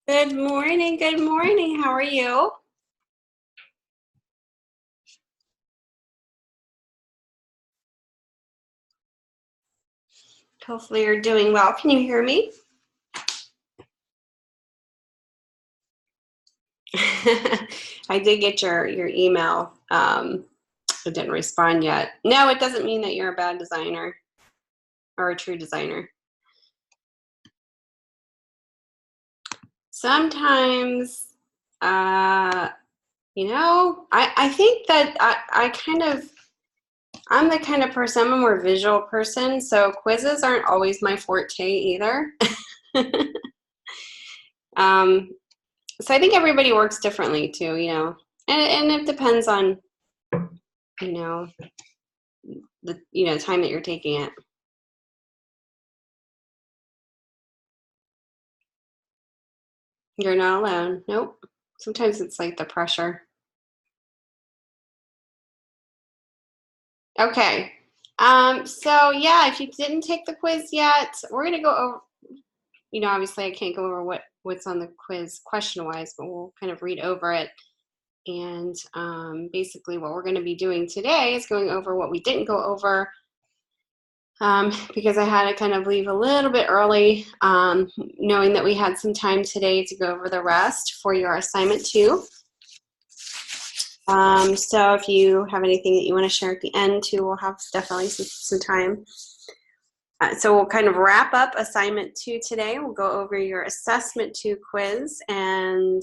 Good morning. Good morning. How are you? Hopefully you're doing well. Can you hear me? I did get your email. I didn't respond yet. No, it doesn't mean that you're a bad designer or a true designer. Sometimes, you know, I think that I'm the kind of person, I'm a more visual person, so quizzes aren't always my forte either. So I think everybody works differently too, you know, and it depends on, you know, the time that you're taking it. You're not alone. Nope. Sometimes it's like the pressure. Okay. So yeah, if you didn't take the quiz yet, we're gonna go over, you know, obviously I can't go over what's on the quiz question-wise, but we'll kind of read over it. And basically what we're gonna be doing today is going over what we didn't go over, because I had to kind of leave a little bit early, knowing that we had some time today to go over the rest for your assignment 2. So if you have anything that you want to share at the end too, we'll have definitely some time. So we'll kind of wrap up assignment 2 today. We'll go over your assessment 2 quiz, and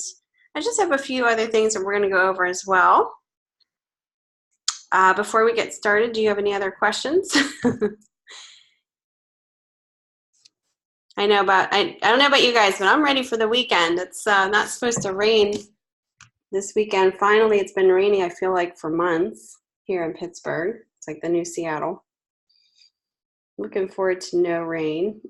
I just have a few other things that we're going to go over as well. Before we get started, do you have any other questions? I don't know about you guys, but I'm ready for the weekend. It's not supposed to rain this weekend. Finally, it's been raining, I feel like, for months here in Pittsburgh. It's like the new Seattle. Looking forward to no rain.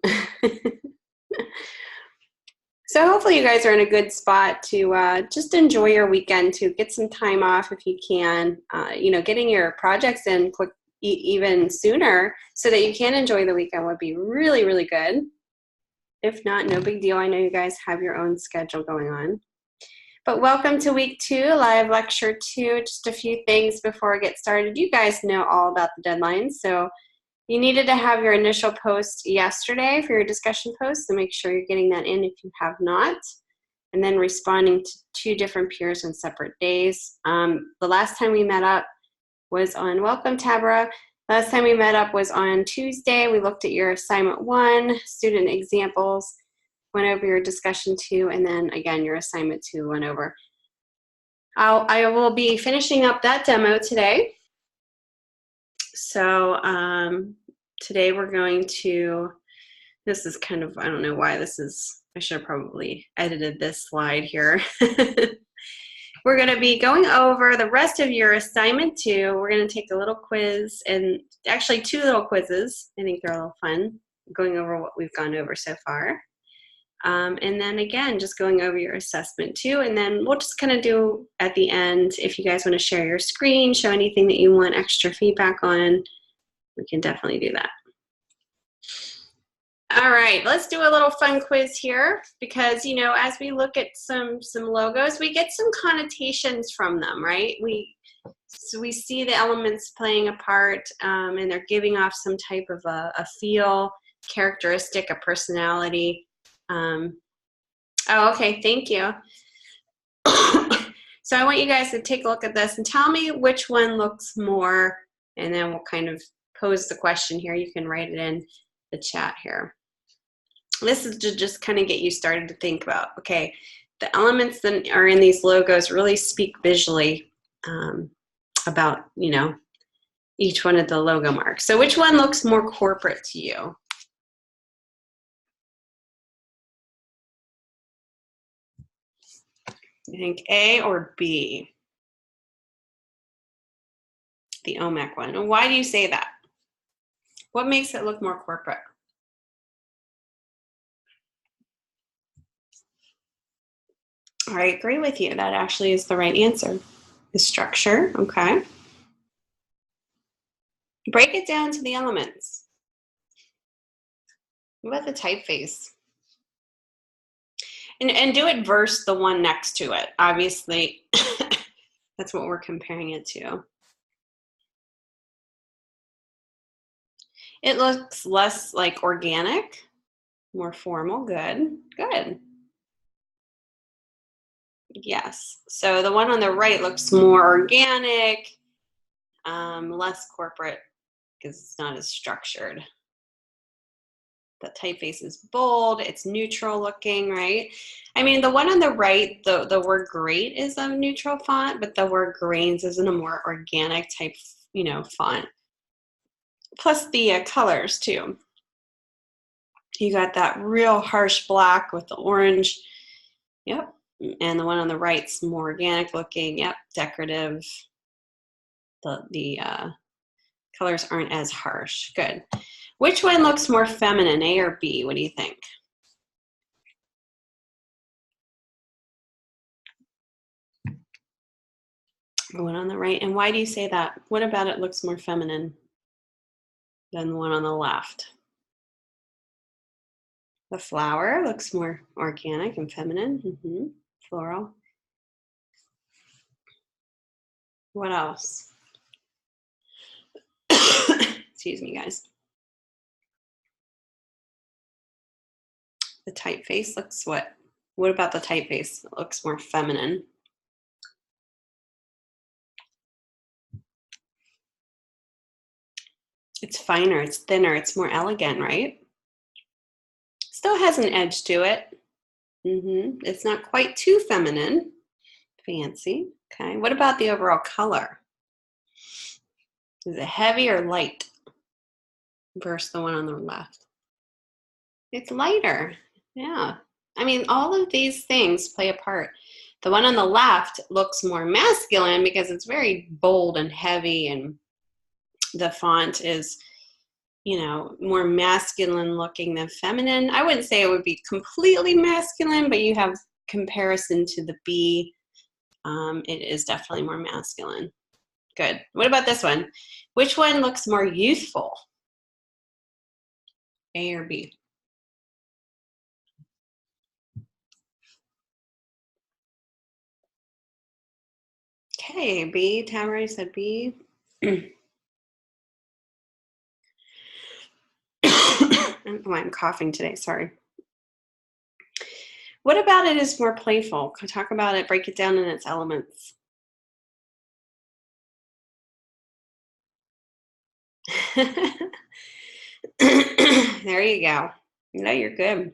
So hopefully you guys are in a good spot to just enjoy your weekend, to get some time off if you can. You know, getting your projects in quick, even sooner, so that you can enjoy the weekend would be really, really good. If not, no big deal. I know you guys have your own schedule going on. But welcome to week 2, live lecture 2. Just a few things before I get started. You guys know all about the deadlines, so you needed to have your initial post yesterday for your discussion post, so make sure you're getting that in if you have not. And then responding to 2 different peers on separate days. The last time we met up was on, welcome Tabra. Last time we met up was on Tuesday. We looked at your assignment 1, student examples, went over your discussion 2, and then again your assignment 2 went over. I will be finishing up that demo today. So today we're going to, this is kind of, I don't know why this is, I should have probably edited this slide here. We're going to be going over the rest of your assignment 2. We're going to take a little quiz, and actually 2 little quizzes. I think they're a little fun, going over what we've gone over so far. And then again, just going over your assessment 2, and then we'll just kind of do at the end, if you guys want to share your screen, show anything that you want extra feedback on, we can definitely do that. All right, let's do a little fun quiz here, because, you know, as we look at some logos, we get some connotations from them, right? So we see the elements playing a part, and they're giving off some type of a feel, characteristic, a personality. Oh, okay, thank you. So I want you guys to take a look at this and tell me which one looks more, and then we'll kind of pose the question here. You can write it in the chat here. This is to just kind of get you started to think about, okay, the elements that are in these logos really speak visually about, you know, each one of the logo marks. So which one looks more corporate to you? You think A or B? The OMAC one. And why do you say that? What makes it look more corporate? I agree with you. That actually is the right answer. The structure, okay. Break it down to the elements. What about the typeface? And do it versus the one next to it. Obviously, that's what we're comparing it to. It looks less like organic, more formal. Good, good. Yes. So the one on the right looks more organic, less corporate because it's not as structured. The typeface is bold, it's neutral looking, right? I mean, the one on the right, the word great is a neutral font, but the word grains is in a more organic type, you know, font. Plus the colors too. You got that real harsh black with the orange. Yep. And the one on the right's more organic looking. Yep. Decorative. The colors aren't as harsh. Good. Which one looks more feminine, A or B? What do you think? The one on the right. And why do you say that? What about it looks more feminine than the one on the left? The flower looks more organic and feminine. Floral. What else? Excuse me, guys. The typeface looks what? What about the typeface? It looks more feminine. It's finer, it's thinner, it's more elegant, right? Still has an edge to it. It's not quite too feminine. Fancy. Okay. What about the overall color? Is it heavy or light versus the one on the left? It's lighter. Yeah. I mean, all of these things play a part. The one on the left looks more masculine because it's very bold and heavy, and the font is, you know, more masculine looking than feminine. I wouldn't say it would be completely masculine, but you have comparison to the B. It is definitely more masculine. Good. What about this one? Which one looks more youthful? A or B? Okay, B. Tamara said B. I'm coughing today, sorry. What about it is more playful? Can talk about it, break it down in its elements. There you go. No, you're good.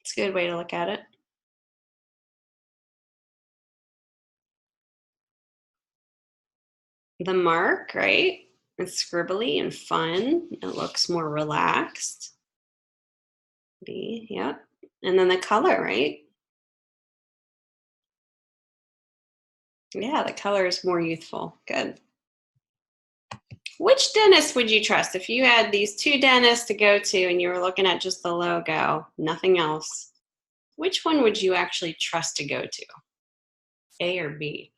It's a good way to look at it. The mark, right? It's scribbly and fun. It looks more relaxed. B, yep. And then the color, right? Yeah, the color is more youthful. Good. Which dentist would you trust if you had these two dentists to go to and you were looking at just the logo, nothing else? Which one would you actually trust to go to? A or B?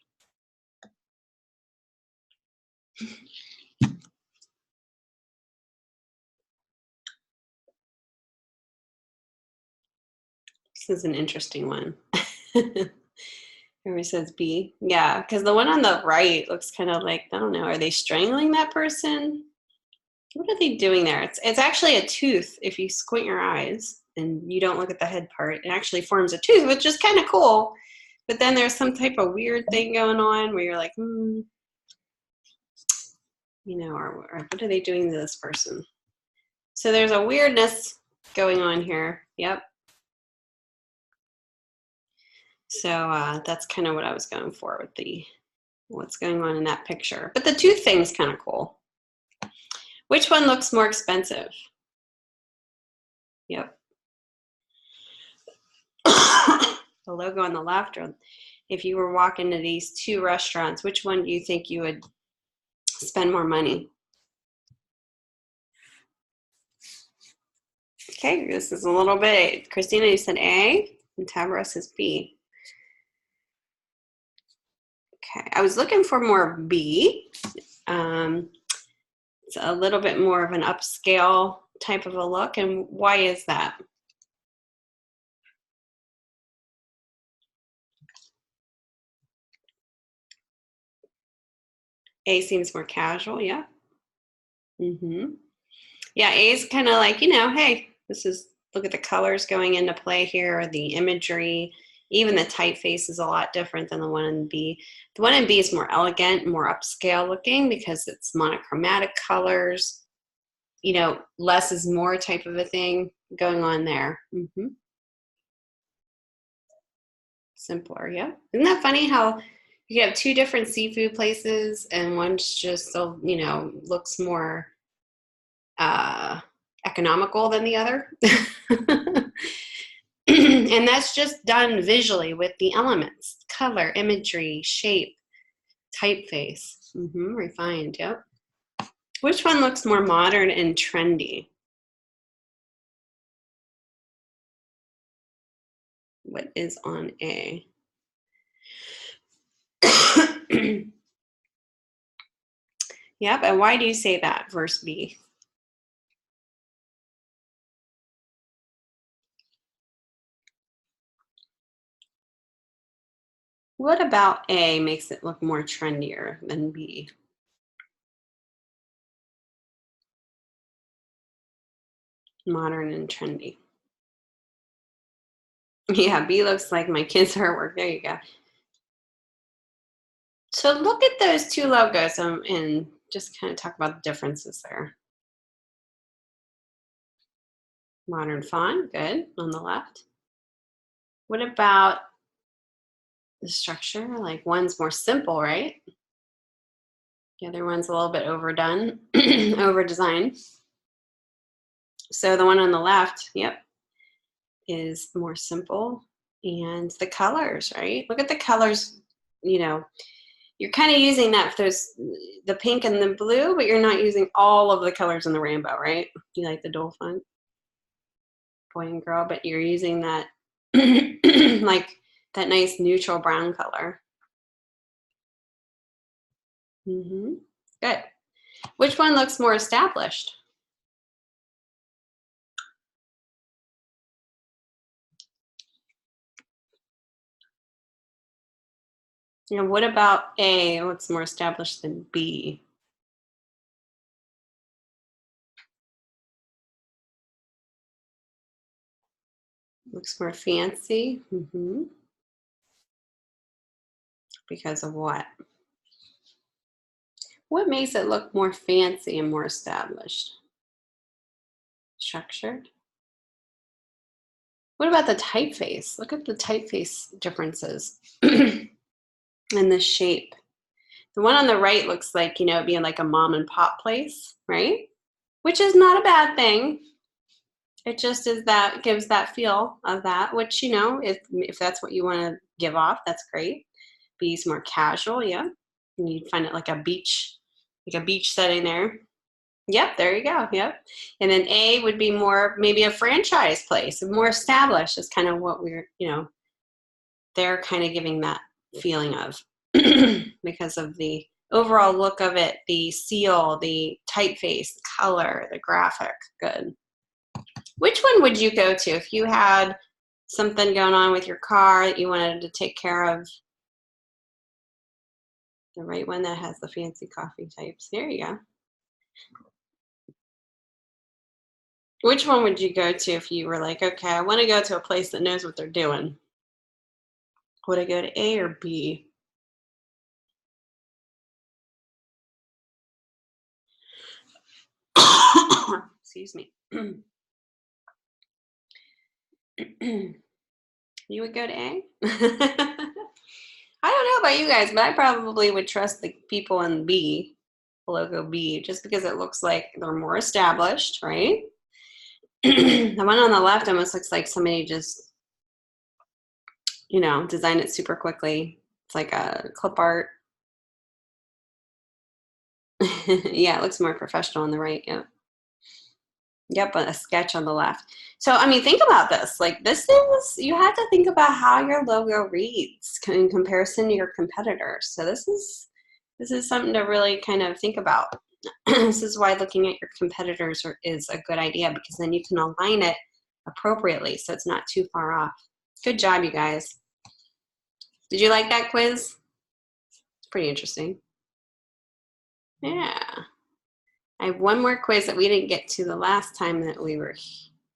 This is an interesting one. Everybody says B. Yeah, because the one on the right looks kind of like, I don't know, are they strangling that person? What are they doing there? It's actually a tooth. If you squint your eyes and you don't look at the head part, it actually forms a tooth, which is kind of cool. But then there's some type of weird thing going on where you're like, you know, or what are they doing to this person? So there's a weirdness going on here. Yep. So that's kind of what I was going for with what's going on in that picture. But the tooth thing's kind of cool. Which one looks more expensive? Yep. The logo on the left, or if you were walking to these two restaurants, which one do you think you would spend more money? Okay, this is a little bit. Christina, you said A, and Tabara says B. Okay, I was looking for more B. It's a little bit more of an upscale type of a look, and why is that? A seems more casual, yeah. Yeah, A is kind of like, hey, look at the colors going into play here, the imagery, even the typeface is a lot different than the one in B. The one in B is more elegant, more upscale looking because it's monochromatic colors, less is more type of a thing going on there. Simpler, yeah. Isn't that funny how you have two different seafood places and one's just so, looks more economical than the other? And that's just done visually with the elements, color, imagery, shape, typeface. Refined, yep. Which one looks more modern and trendy? What is on A? Yep, and why do you say that versus B? What about A makes it look more trendier than B? Modern and trendy. Yeah, B looks like my kids' artwork. There you go. So look at those two logos and just kind of talk about the differences there. Modern font, good, on the left. What about the structure? Like one's more simple, right? The other one's a little bit overdone, over-designed. So the one on the left, yep, is more simple. And the colors, right? Look at the colors, you're kind of using the pink and the blue, but you're not using all of the colors in the rainbow, right? You like the dual font, boy and girl, but you're using that like that nice neutral brown color. Good. Which one looks more established? What about A? What's more established than B? Looks more fancy. Because of what? What makes it look more fancy and more established? Structured. What about the typeface? Look at the typeface differences and the shape. The one on the right looks like, being like a mom and pop place, right? Which is not a bad thing. It just gives that feel of that, which, if that's what you want to give off, that's great. B's more casual, yeah. And you'd find it like a beach setting there. Yep, there you go. Yep. And then A would be more maybe a franchise place, more established is kind of what they're kind of giving that feeling of because of the overall look of it, the seal, the typeface, the color, the graphic. Good. Which one would you go to if you had something going on with your car that you wanted to take care of? The right one that has the fancy coffee types. There you go. Which one would you go to if you were like, okay, I want to go to a place that knows what they're doing? Would I go to A or B? Excuse me. You would go to A? I don't know about you guys, but I probably would trust the people in B, logo B, just because it looks like they're more established, right? The one on the left almost looks like somebody just, designed it super quickly. It's like a clip art. Yeah, it looks more professional on the right. Yep. Yep, a sketch on the left. So, think about this. Like, you have to think about how your logo reads in comparison to your competitors. So this is something to really kind of think about. This is why looking at your competitors is a good idea, because then you can align it appropriately so it's not too far off. Good job, you guys. Did you like that quiz? It's pretty interesting. Yeah. I have one more quiz that we didn't get to the last time that we were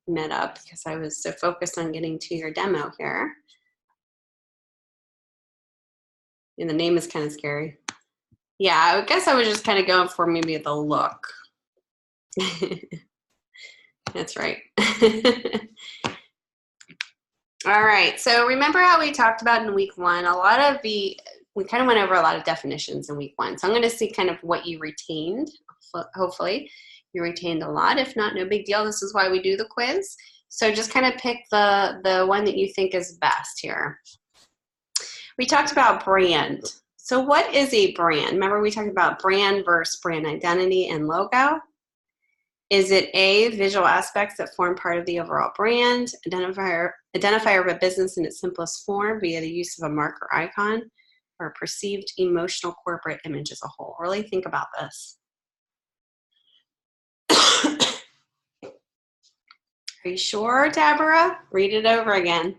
met up because I was so focused on getting to your demo here. And the name is kind of scary. Yeah, I guess I was just kind of going for maybe the look. That's right. All right, so remember how we talked about in week one, we kind of went over a lot of definitions in week one. So I'm going to see kind of what you retained. Hopefully you retained a lot. If not, no big deal. This is why we do the quiz. So just kind of pick the one that you think is best here. We talked about brand. So what is a brand? Remember we talked about brand versus brand identity and logo? Is it A, visual aspects that form part of the overall brand, identifier of a business in its simplest form via the use of a mark or icon, or a perceived emotional corporate image as a whole? Really think about this. Are you sure, Tabara? Read it over again.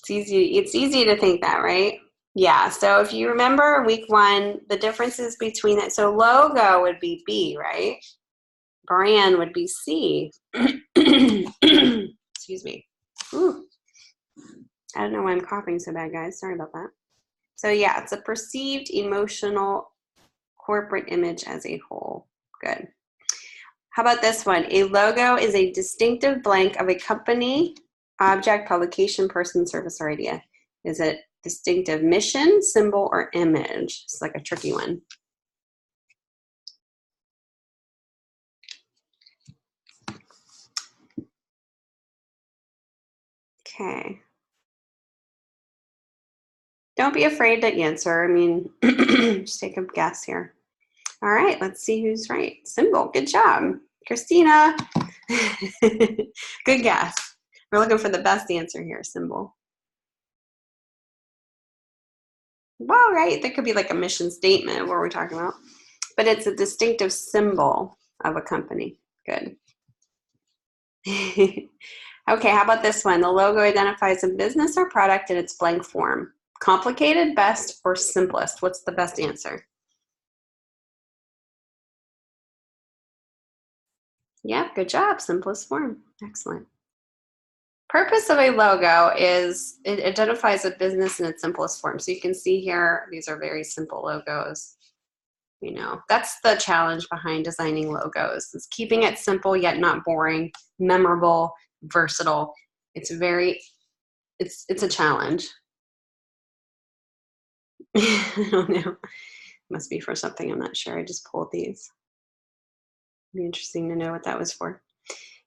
It's easy to think that, right? Yeah, so if you remember week one, the differences between it, so logo would be B, right? Brand would be C. Excuse me. Ooh. I don't know why I'm coughing so bad, guys. Sorry about that. So yeah, it's a perceived emotional corporate image as a whole. Good. How about this one? A logo is a distinctive blank of a company, object, publication, person, service, or idea. Is it distinctive mission, symbol, or image? It's like a tricky one. Okay. Don't be afraid to answer. I mean, just take a guess here. All right, let's see who's right. Symbol, good job. Christina. Good guess. We're looking for the best answer here, symbol. Well, right, that could be like a mission statement of what we're talking about. But it's a distinctive symbol of a company. Good. Okay, how about this one? The logo identifies a business or product in its blank form. Complicated, best, or simplest? What's the best answer? Yeah, good job. Simplest form. Excellent. Purpose of a logo is it identifies a business in its simplest form. So you can see here, these are very simple logos. You know, that's the challenge behind designing logos. It's keeping it simple yet not boring, memorable, versatile. It's a challenge. I don't know. Must be for something. I'm not sure. I just pulled these. It'd be interesting to know what that was for.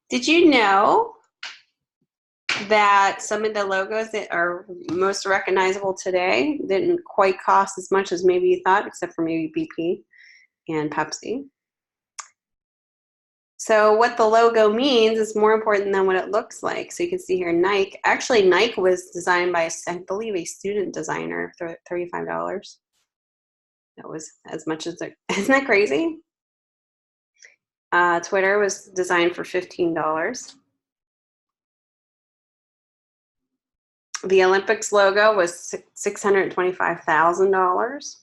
Did you know that some of the logos that are most recognizable today didn't quite cost as much as maybe you thought, except for maybe BP and Pepsi? So what the logo means is more important than what it looks like. So you can see here Nike. Actually, Nike was designed by, I believe, a student designer for $35. That was as much as it. Isn't that crazy? Twitter was designed for $15. The Olympics logo was $625,000.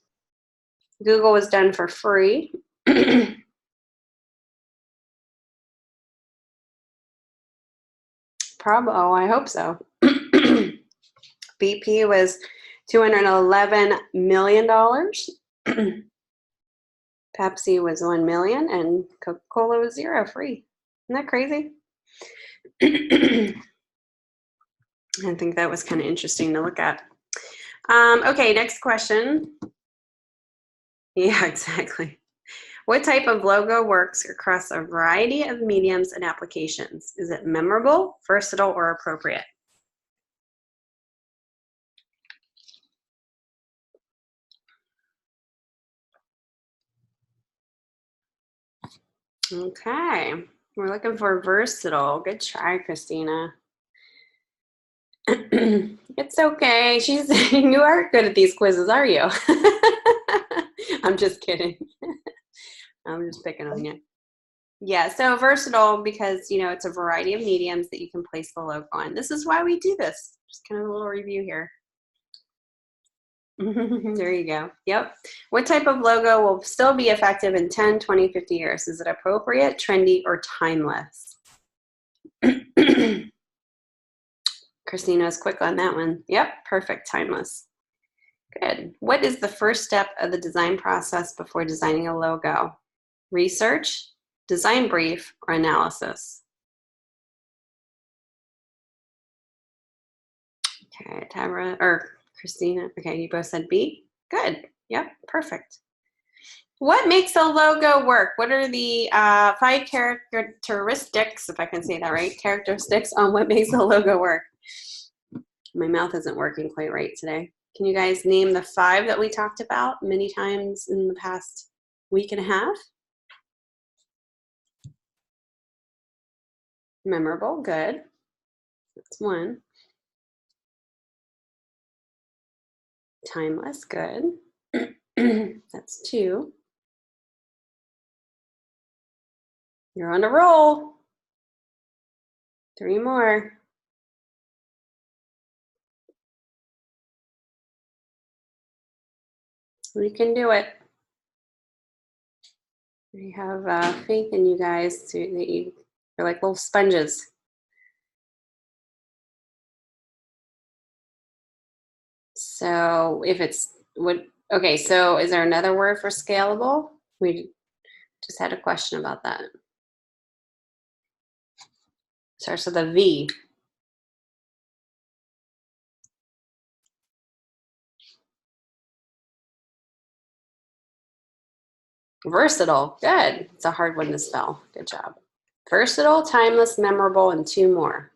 Google was done for free. Oh, I hope so. BP was $211 million. Pepsi was $1 million, and Coca-Cola was $0, free. Isn't that crazy? I think that was kind of interesting to look at. Okay, next question. Yeah, exactly. What type of logo works across a variety of mediums and applications? Is it memorable, versatile, or appropriate? Okay, we're looking for versatile. Good try, Christina. It's okay. You are good at these quizzes, are you? I'm just kidding. I'm just picking on you. Yeah, so versatile because, you know, it's a variety of mediums that you can place the logo on. This is why we do this. Just kind of a little review here. There you go. Yep. What type of logo will still be effective in 10, 20, 50 years? Is it appropriate, trendy, or timeless? Christina's quick on that one. Yep, perfect, timeless. Good. What is the first step of the design process before designing a logo? Research, design brief, or analysis? Okay, Tamara, or Christina. Okay, you both said B. Good. Yep, perfect. What makes a logo work? What are the 5 characteristics, if I can say that right, characteristics on what makes a logo work? My mouth isn't working quite right today. Can you guys name the 5 that we talked about many times in the past week and a half? Memorable, good. That's 1. Timeless, good. That's 2. You're on a roll. 3 more. We can do it. We have faith in you guys. You're like little sponges. So if it's okay, so is there another word for scalable? We just had a question about that. Starts with a V. Versatile, good. It's a hard one to spell. Good job. Versatile, timeless, memorable, and 2 more.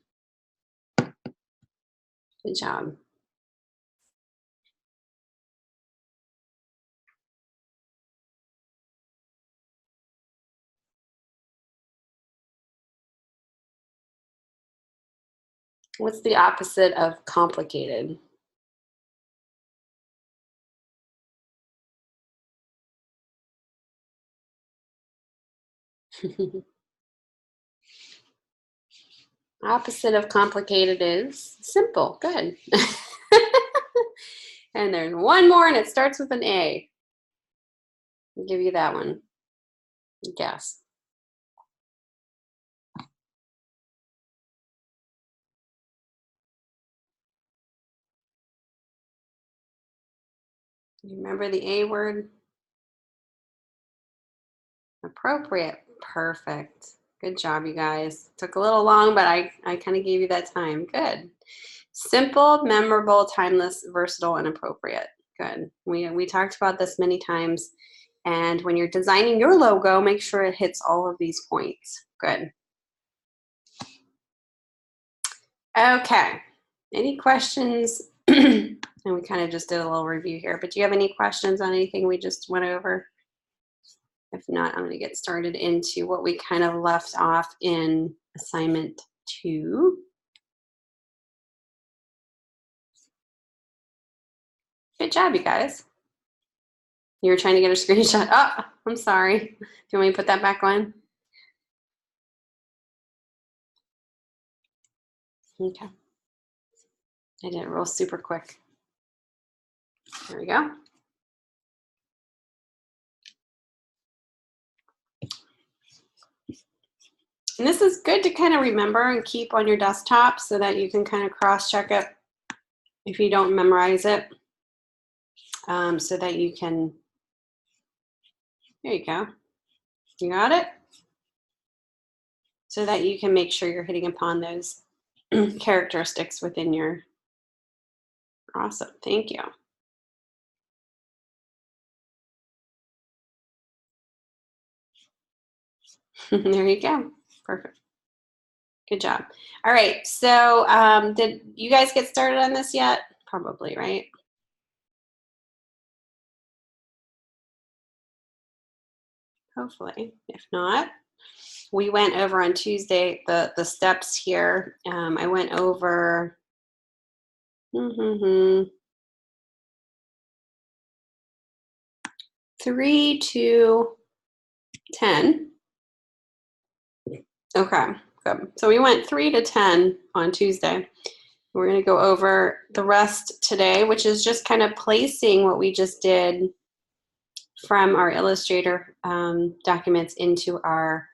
Good job. What's the opposite of complicated? Opposite of complicated is simple. Good. And there's 1 more, and it starts with an A. I'll give you that one. Guess. You remember the A word? Appropriate. Perfect. Good job, you guys. Took a little long, but I kind of gave you that time. Good. Simple, memorable, timeless, versatile, and appropriate. Good. We talked about this many times. And when you're designing your logo, make sure it hits all of these points. Good. Okay. Any questions? And we kind of just did a little review here, but do you have any questions on anything we just went over? If not, I'm going to get started into what we kind of left off in assignment 2. Good job, you guys. You were trying to get a screenshot. Oh, I'm sorry. Do you want me to put that back on? Okay. I did it real super quick. There we go. And this is good to kind of remember and keep on your desktop so that you can kind of cross-check it if you don't memorize it, so that you can, there you go. You got it? So that you can make sure you're hitting upon those characteristics within your, awesome, thank you. There you go, perfect. Good job. All right, so did you guys get started on this yet? Probably, right? Hopefully, if not. We went over on Tuesday the steps here. I went over 3 to 10. Okay, good. So we went 3 to 10 on Tuesday. We're going to go over the rest today, which is just kind of placing what we just did from our Illustrator documents into our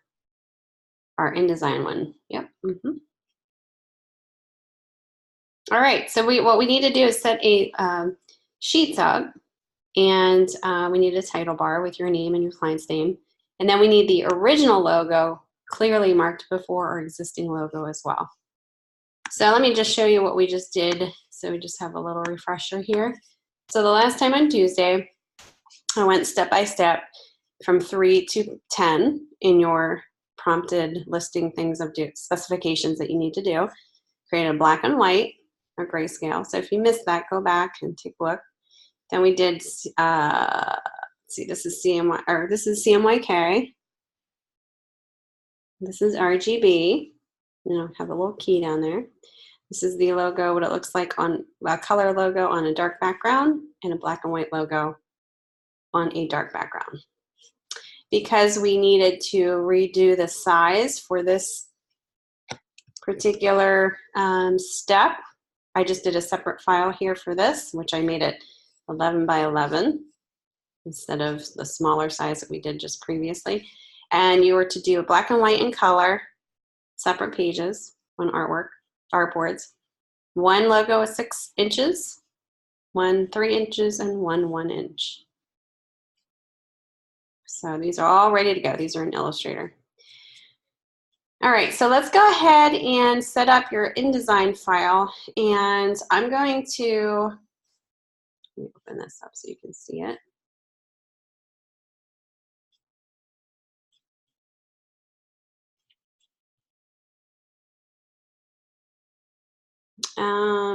InDesign one. Yep. All right, so what we need to do is set a sheets up, and we need a title bar with your name and your client's name. And then we need the original logo clearly marked before our existing logo as well. So let me just show you what we just did. So we just have a little refresher here. So the last time on Tuesday, I went step by step from 3 to 10 in your prompted listing things of specifications that you need to do. Created a black and white or grayscale. So if you missed that, go back and take a look. Then we did, see, this is CMY, or this is CMYK. This is RGB. You know, have a little key down there. This is the logo, what it looks like on a color logo on a dark background, and a black and white logo on a dark background. Because we needed to redo the size for this particular step, I just did a separate file here for this, which I made it 11 by 11 instead of the smaller size that we did just previously. And you were to do black and white and color, separate pages on artboards. One logo is 6 inches, one 3 inches, and one 1 inch. So these are all ready to go. These are in Illustrator. All right, so let's go ahead and set up your InDesign file. And I'm going to, let me open this up so you can see it.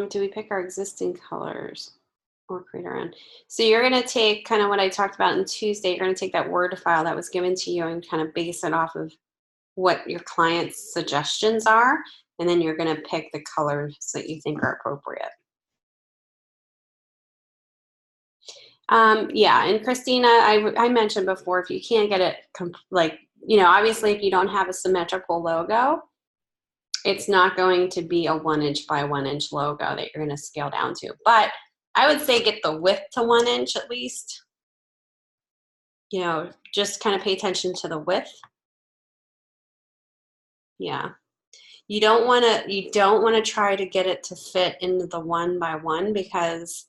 Do we pick our existing colors or create our own? So you're going to take kind of what I talked about on Tuesday. You're going to take that Word file that was given to you and kind of base it off of what your client's suggestions are. And then you're going to pick the colors that you think are appropriate. Yeah, and Christina, I mentioned before, if you can't get it, like, you know, obviously if you don't have a symmetrical logo, it's not going to be a 1 inch by 1 inch logo that you're going to scale down to. But I would say get the width to 1 inch at least. You know, just kind of pay attention to the width. Yeah. You don't want to try to get it to fit into the 1 by 1 because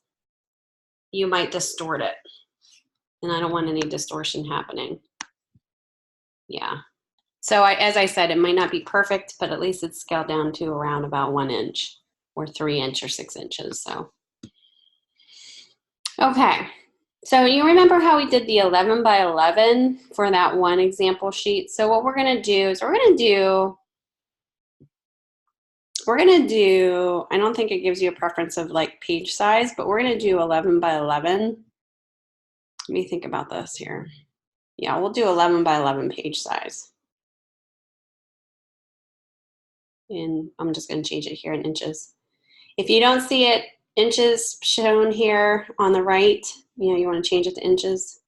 you might distort it. And I don't want any distortion happening. Yeah. So as I said, it might not be perfect, but at least it's scaled down to around about 1 inch or 3 inch or 6 inches. So, okay. So you remember how we did the 11 by 11 for that one example sheet? So what we're going to do is we're going to do, I don't think it gives you a preference of like page size, but we're going to do 11 by 11. Let me think about this here. Yeah, we'll do 11 by 11 page size. And I'm just going to change it here in inches. If you don't see it inches shown here on the right, you know, you want to change it to inches.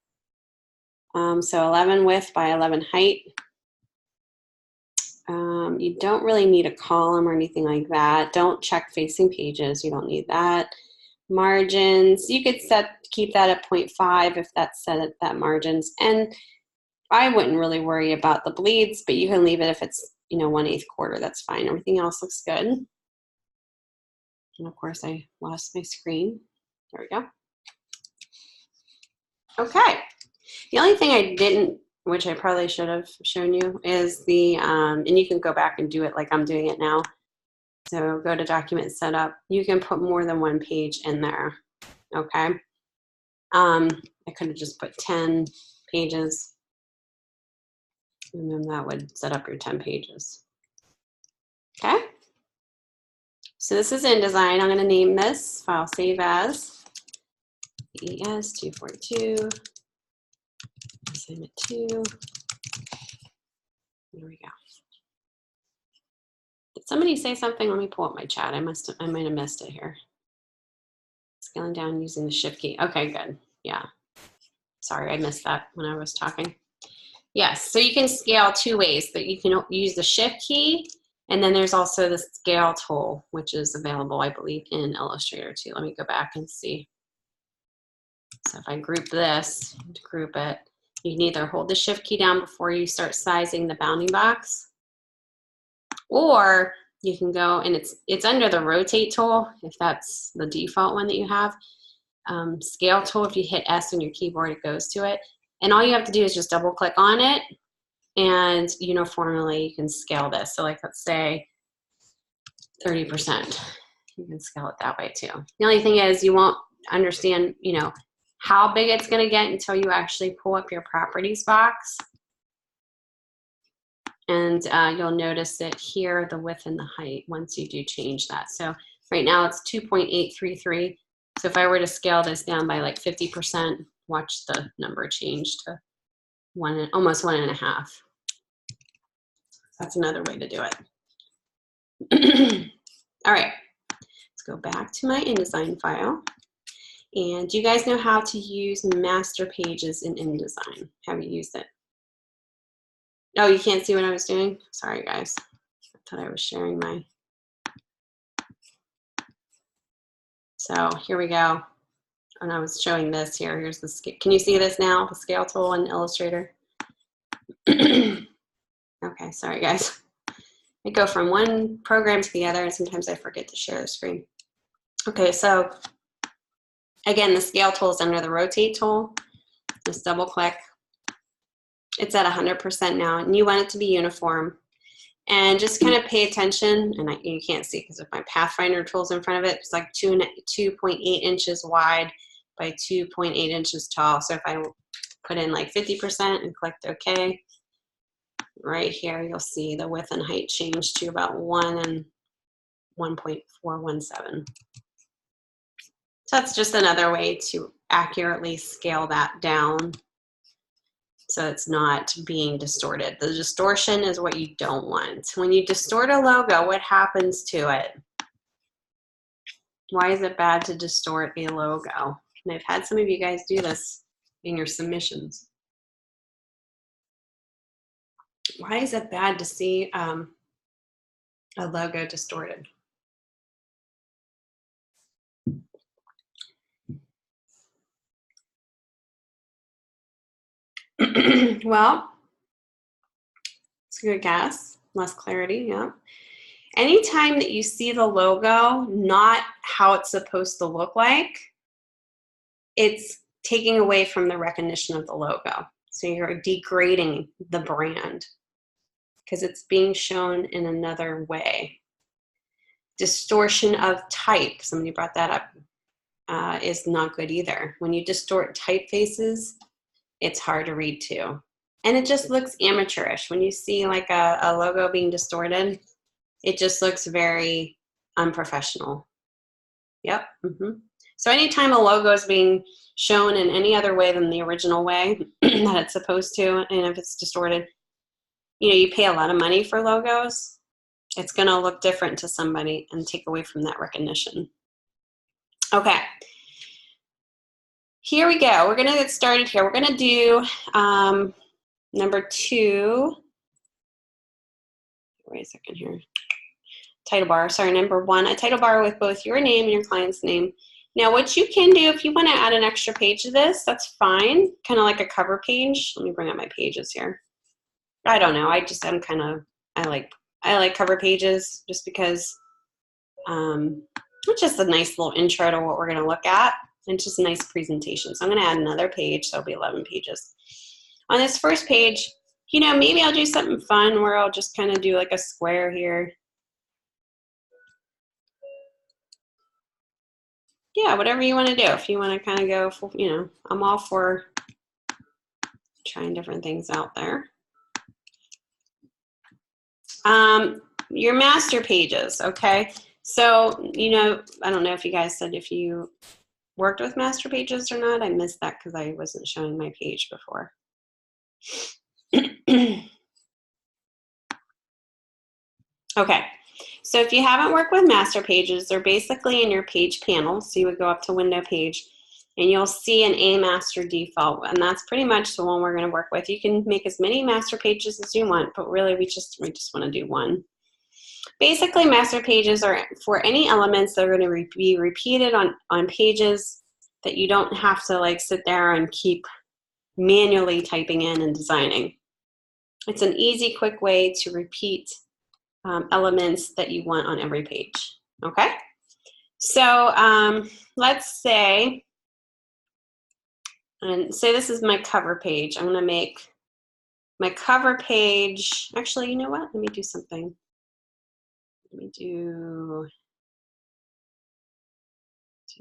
So 11 width by 11 height. You don't really need a column or anything like that. Don't check facing pages. You don't need that. Margins, you could keep that at 0.5 if that's set at that margins. And I wouldn't really worry about the bleeds, but you can leave it if it's, you know, 1/8 quarter, that's fine. Everything else looks good. And of course I lost my screen. There we go. Okay. The only thing I didn't, which I probably should have shown you, is the, and you can go back and do it like I'm doing it now. So go to document setup. You can put more than one page in there. Okay. I could have just put 10 pages. And then that would set up your 10 pages. Okay. So this is InDesign. I'm going to name this file save as DES242 assignment 2. There we go. Did somebody say something? Let me pull up my chat. I might have missed it here. Scaling down using the shift key. Okay, good. Yeah. Sorry, I missed that when I was talking. Yes, so you can scale 2 ways. That you can use the shift key And then there's also the scale tool, which is available, I believe, in Illustrator too. Let me go back and see. So if I group this, to group it, you can either hold the shift key down before you start sizing the bounding box, or you can go, and it's under the rotate tool, if that's the default one that you have. Scale tool, if you hit S on your keyboard, it goes to it. And all you have to do is just double click on it, and uniformly you can scale this. So like, let's say 30%. You can scale it that way too. The only thing is you won't understand, how big it's going to get until you actually pull up your properties box. And you'll notice it here, the width and the height, once you do change that. So right now it's 2.833. So if I were to scale this down by like 50%, watch the number change to almost 1.5. That's another way to do it. All right, let's go back to my InDesign file. And do you guys know how to use master pages in InDesign? Have you used it? Oh, you can't see what I was doing? Sorry, guys. I thought I was sharing my. So here we go. And I was showing this here. Here's the scale. Can you see this now? The scale tool in Illustrator. Okay, sorry, guys. I go from one program to the other, and sometimes I forget to share the screen. Okay, so again, the scale tool is under the rotate tool. Just double click. It's at 100% now, and you want it to be uniform. And just kind of pay attention, and you can't see because of my Pathfinder tools in front of it. It's like 2.8 inches wide by 2.8 inches tall. So if I put in like 50% and clicked OK, right here you'll see the width and height change to about 1 and 1.417. So that's just another way to accurately scale that down so it's not being distorted. The distortion is what you don't want. When you distort a logo, what happens to it? Why is it bad to distort a logo? And I've had some of you guys do this in your submissions. Why is it bad to see a logo distorted? Well, it's a good guess. Less clarity, yeah. Anytime that you see the logo not how it's supposed to look like, it's taking away from the recognition of the logo. So you're degrading the brand because it's being shown in another way. Distortion of type, somebody brought that up, is not good either. When you distort typefaces, it's hard to read too. And it just looks amateurish. When you see like a logo being distorted, it just looks very unprofessional. Yep. So anytime a logo is being shown in any other way than the original way that it's supposed to, and if it's distorted, you pay a lot of money for logos, it's going to look different to somebody and take away from that recognition. Okay. Here we go. We're going to get started here. We're going to do number 2. Wait a second here. Title bar. Sorry, number 1. A title bar with both your name and your client's name. Now, what you can do, if you want to add an extra page to this, that's fine. Kind of like a cover page. Let me bring up my pages here. I don't know. I like cover pages just because it's just a nice little intro to what we're going to look at. And just a nice presentation. So I'm going to add another page. So it'll be 11 pages. On this first page, maybe I'll do something fun where I'll just kind of do like a square here. Yeah, whatever you want to do. If you want to kind of go, I'm all for trying different things out there. Your master pages, okay? So, I don't know if you guys said if you worked with master pages or not. I missed that because I wasn't showing my page before. Okay, so if you haven't worked with master pages, they're basically in your page panel. So you would go up to window page and you'll see an A master default, and that's pretty much the one we're going to work with. You can make as many master pages as you want, but really we just want to do one. Basically, master pages are for any elements that are going to be repeated on pages that you don't have to like sit there and keep manually typing in and designing. It's an easy, quick way to repeat elements that you want on every page, okay? So let's say, and say this is my cover page. I'm gonna make my cover page, actually, you know what? Let me do something. Let me do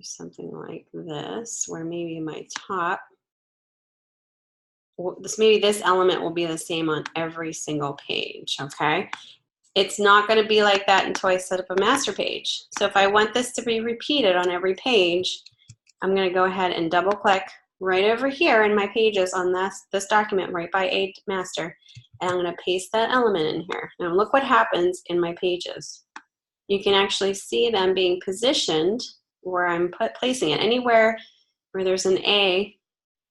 something like this, where maybe my top, maybe this element will be the same on every single page, okay? It's not going to be like that until I set up a master page. So if I want this to be repeated on every page, I'm going to go ahead and double click right over here in my pages on this document right by a master, and I'm going to paste that element in here. Now look what happens in my pages. You can actually see them being positioned where I'm placing it. Anywhere where there's an A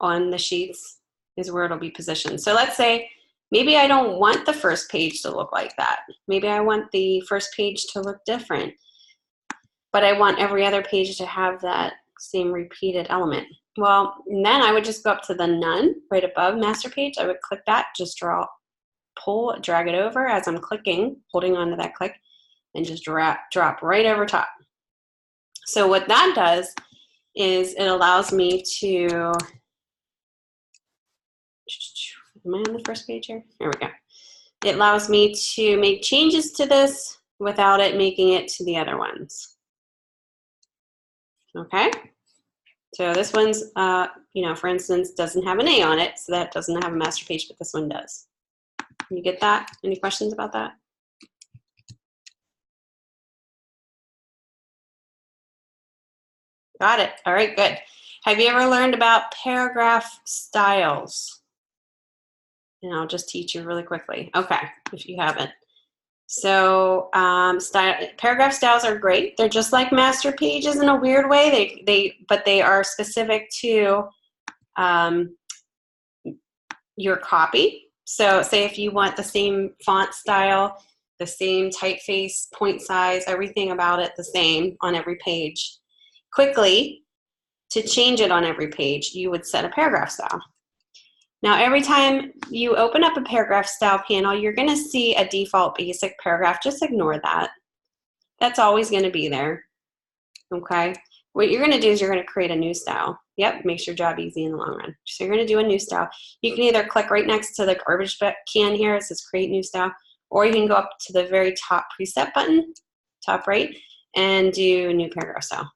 on the sheets is where it'll be positioned. So let's say maybe I don't want the first page to look like that. Maybe I want the first page to look different, but I want every other page to have that same repeated element. Well, then I would just go up to the none right above master page. I would click that, just drag it over as I'm clicking, holding onto that click, and just drop right over top. So what that does is it allows me to, am I on the first page here? There we go. It allows me to make changes to this without it making it to the other ones. Okay? So this one's, you know, for instance, doesn't have an A on it, so that doesn't have a master page, but this one does. Can you get that? Any questions about that? Got it. All right, good. Have you ever learned about paragraph styles? And I'll just teach you really quickly. Okay, if you haven't. So paragraph styles are great. They're just like master pages in a weird way. But they are specific to your copy. So say if you want the same font style, the same typeface, point size, everything about it the same on every page. Quickly, to change it on every page, you would set a paragraph style. Now, every time you open up a paragraph style panel, you're going to see a default basic paragraph. Just ignore that. That's always going to be there. Okay? What you're going to do is you're going to create a new style. Yep, makes your job easy in the long run. So you're going to do a new style. You can either click right next to the garbage can here, it says create new style, or you can go up to the very top preset button, top right, and do a new paragraph style.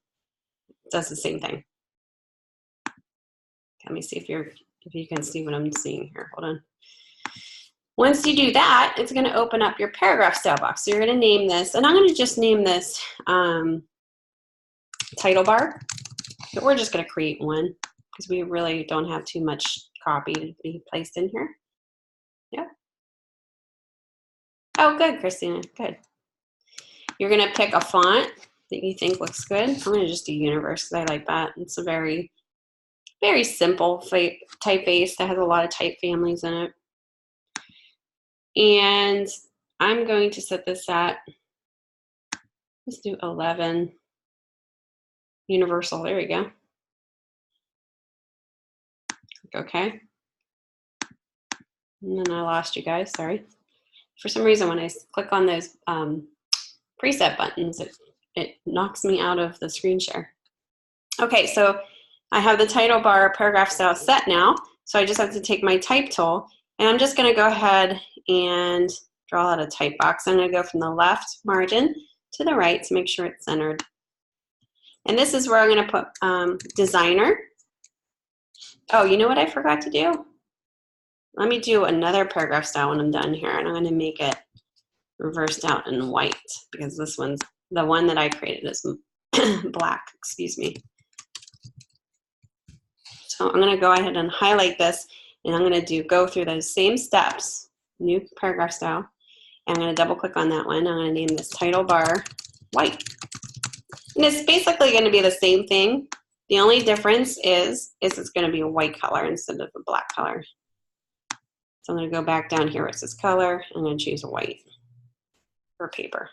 It does the same thing. Let me see if you can see what I'm seeing here. Hold on. Once you do that, it's going to open up your paragraph style box. So you're going to name this, and I'm going to just name this title bar. But we're just going to create one because we really don't have too much copy to be placed in here. Yep. Oh, good, Christina. Good. You're going to pick a font that you think looks good. I'm going to just do Universe because I like that. It's a very, very simple typeface that has a lot of type families in it. And I'm going to set this at, let's do 11. Universal, there we go. Okay. And then I lost you guys, sorry. For some reason, when I click on those preset buttons, it knocks me out of the screen share. Okay, so I have the title bar paragraph style set now. So I just have to take my type tool, and I'm just going to go ahead and draw out a type box. I'm going to go from the left margin to the right to make sure it's centered. And this is where I'm going to put designer. Oh, you know what I forgot to do? Let me do another paragraph style when I'm done here, and I'm going to make it reversed out in white because this one's, the one that I created is black, excuse me. So I'm going to go ahead and highlight this, and I'm going to go through those same steps, new paragraph style, and I'm going to double click on that one. I'm going to name this title bar white. And it's basically going to be the same thing. The only difference is it's going to be a white color instead of a black color. So I'm going to go back down here where it says color. I'm going to choose white for paper.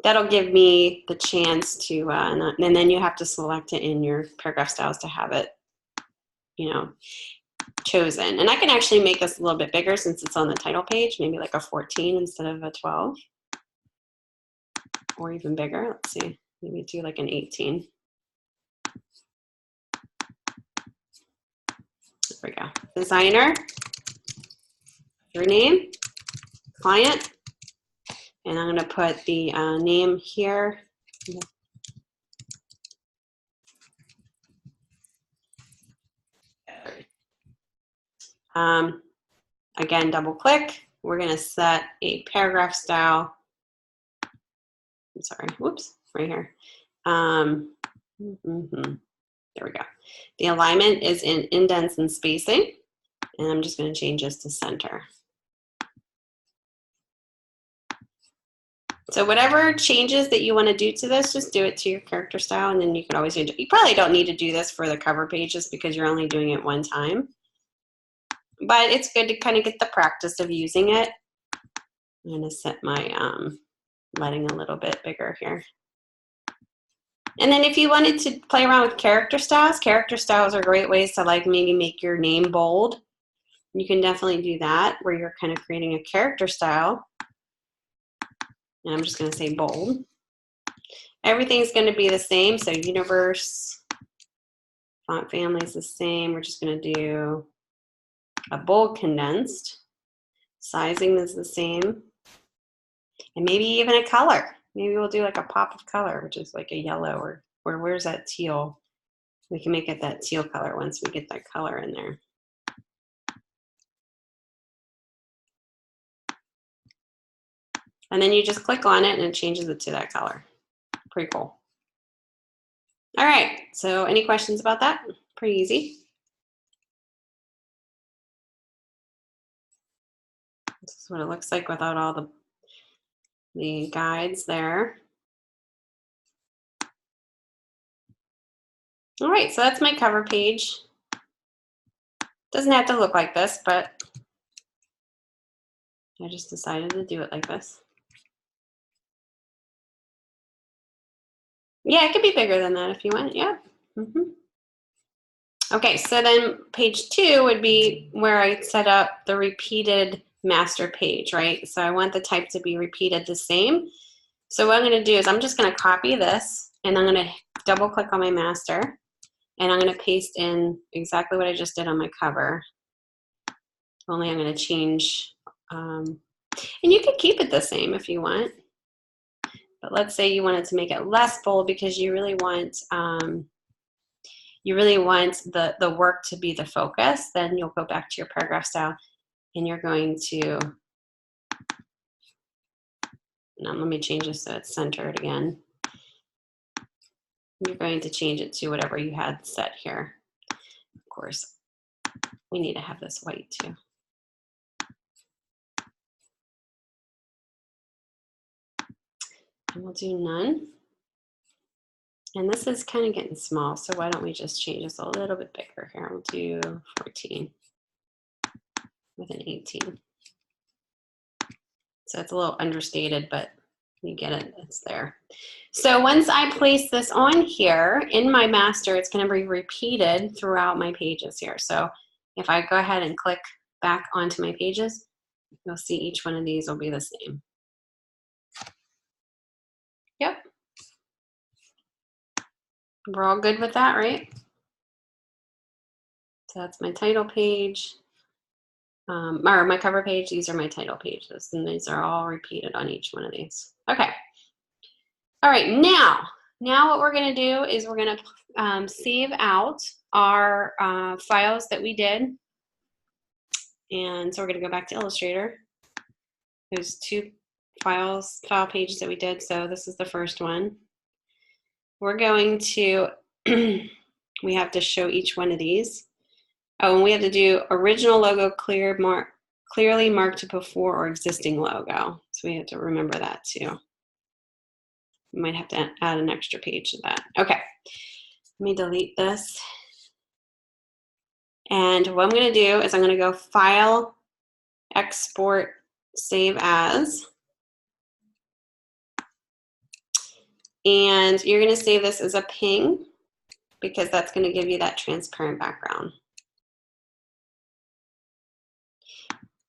that'll give me the chance to, and then you have to select it in your paragraph styles to have it, you know, chosen. And I can actually make this a little bit bigger since it's on the title page, maybe like a 14 instead of a 12, or even bigger. Let's see, maybe do like an 18. There we go. Designer, your name, client, and I'm going to put the name here. Again, double click. We're going to set a paragraph style. I'm sorry, whoops, right here. There we go. The alignment is in indents and spacing, and I'm just going to change this to center. So whatever changes that you want to do to this, just do it to your character style, and then you can always change it. You probably don't need to do this for the cover pages because you're only doing it one time. But it's good to kind of get the practice of using it. I'm going to set my leading a little bit bigger here. And then if you wanted to play around with character styles are great ways to like maybe make your name bold. You can definitely do that where you're kind of creating a character style. And I'm just going to say bold. Everything's going to be the same. So universe, font family is the same. We're just going to do a bold condensed. Sizing is the same. And maybe even a color. Maybe we'll do like a pop of color, which is like a yellow, or where's that teal? We can make it that teal color once we get that color in there. And then you just click on it and it changes it to that color. Pretty cool. All right, so any questions about that? Pretty easy. This is what it looks like without all the guides there. All right, so that's my cover page. Doesn't have to look like this, but I just decided to do it like this. Yeah, it could be bigger than that if you want. Yeah. Okay, so then page 2 would be where I set up the repeated master page, right? So I want the type to be repeated the same. So what I'm going to do is I'm just going to copy this, and I'm going to double click on my master, and I'm going to paste in exactly what I just did on my cover. Only I'm going to change, and you can keep it the same if you want. But let's say you wanted to make it less bold because you really want the work to be the focus. Then you'll go back to your paragraph style, and you're going to. Now let me change this so it's centered again. You're going to change it to whatever you had set here. Of course, we need to have this white too. And we'll do none. And this is kind of getting small, so why don't we just change this a little bit bigger here. We'll do 14 with an 18. So it's a little understated, but you get it, it's there. So once I place this on here in my master, it's going to be repeated throughout my pages here. So if I go ahead and click back onto my pages, you'll see each one of these will be the same. Yep. We're all good with that, right? So that's my title page, or my cover page. These are my title pages, and these are all repeated on each one of these. Okay. All right, now what we're going to do is we're going to save out our files that we did. And so we're going to go back to Illustrator. There's 2 file pages that we did, so this is the first one. We're going to, we have to show each one of these. Oh, and we have to do original logo clearly marked before or existing logo. So we have to remember that too. We might have to add an extra page to that. Okay, let me delete this. And what I'm going to do is I'm going to go File, Export, Save As. And you're going to save this as a ping because that's going to give you that transparent background.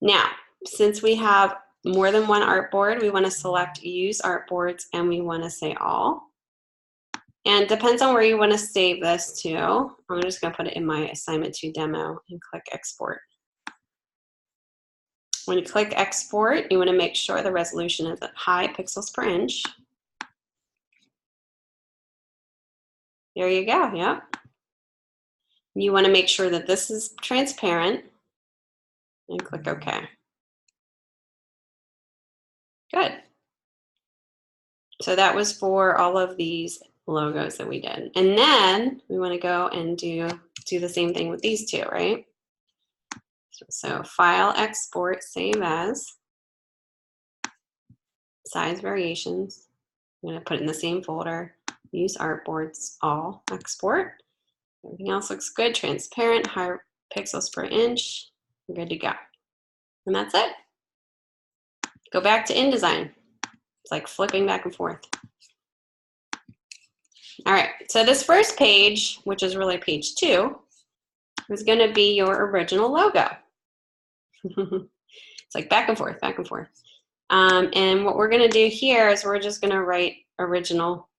Now, since we have more than one artboard, we want to select use artboards and we want to say all. And depends on where you want to save this to. I'm just going to put it in my assignment 2 demo and click export. When you click export, you want to make sure the resolution is at high pixels per inch. There you go, yep. You want to make sure that this is transparent and click OK. Good. So that was for all of these logos that we did. And then we want to go and do the same thing with these two, right? So file, export, save as, size variations. I'm going to put it in the same folder, use artboards, all, export. Everything else looks good, transparent, high pixels per inch. We're good to go. And that's it. Go back to InDesign. It's like flipping back and forth. All right, so this first page, which is really page 2, is going to be your original logo. It's like back and forth, back and forth. And what we're going to do here is we're just going to write original.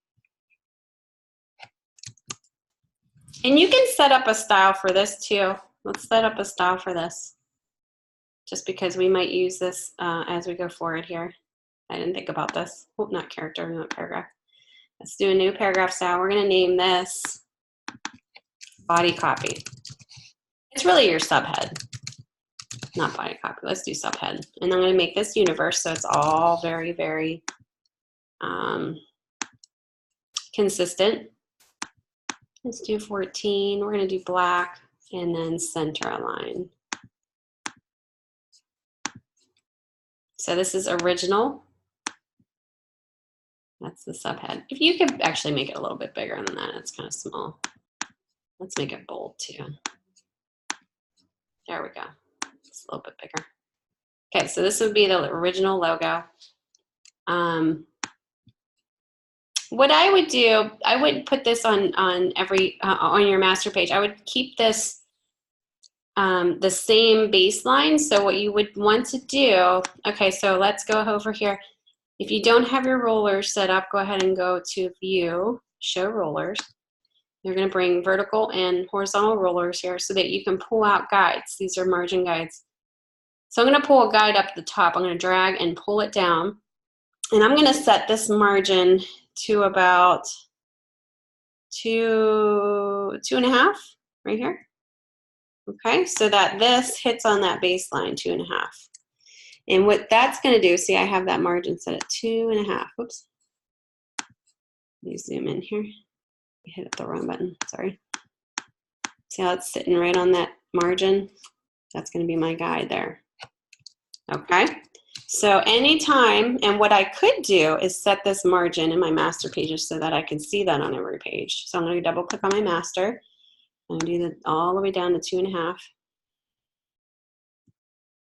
And you can set up a style for this too. Let's set up a style for this, just because we might use this as we go forward here. I didn't think about this. Oh, not character, not paragraph. Let's do a new paragraph style. We're going to name this body copy. It's really your subhead, not body copy. Let's do subhead. And I'm going to make this universe so it's all very, very consistent. Let's do 14. We're going to do black and then center align. So this is original. That's the subhead. If you could actually make it a little bit bigger than that, it's kind of small. Let's make it bold too. There we go. It's a little bit bigger. Okay, so this would be the original logo. What I would do, I would put this on every on your master page. I would keep this the same baseline. So what you would want to do, okay, so let's go over here. If you don't have your rollers set up, go ahead and go to View, Show Rollers. You're going to bring vertical and horizontal rollers here so that you can pull out guides. These are margin guides. So I'm going to pull a guide up at the top. I'm going to drag and pull it down. And I'm going to set this margin to about 2.5 right here. Okay, so that this hits on that baseline, 2.5. And what that's going to do, see, I have that margin set at 2.5. Whoops. Let me zoom in here. I hit the wrong button, sorry. See how it's sitting right on that margin? That's going to be my guide there. Okay, so anytime, and what I could do is set this margin in my master pages so that I can see that on every page. So I'm going to double click on my master. I'm going to do that all the way down to 2.5.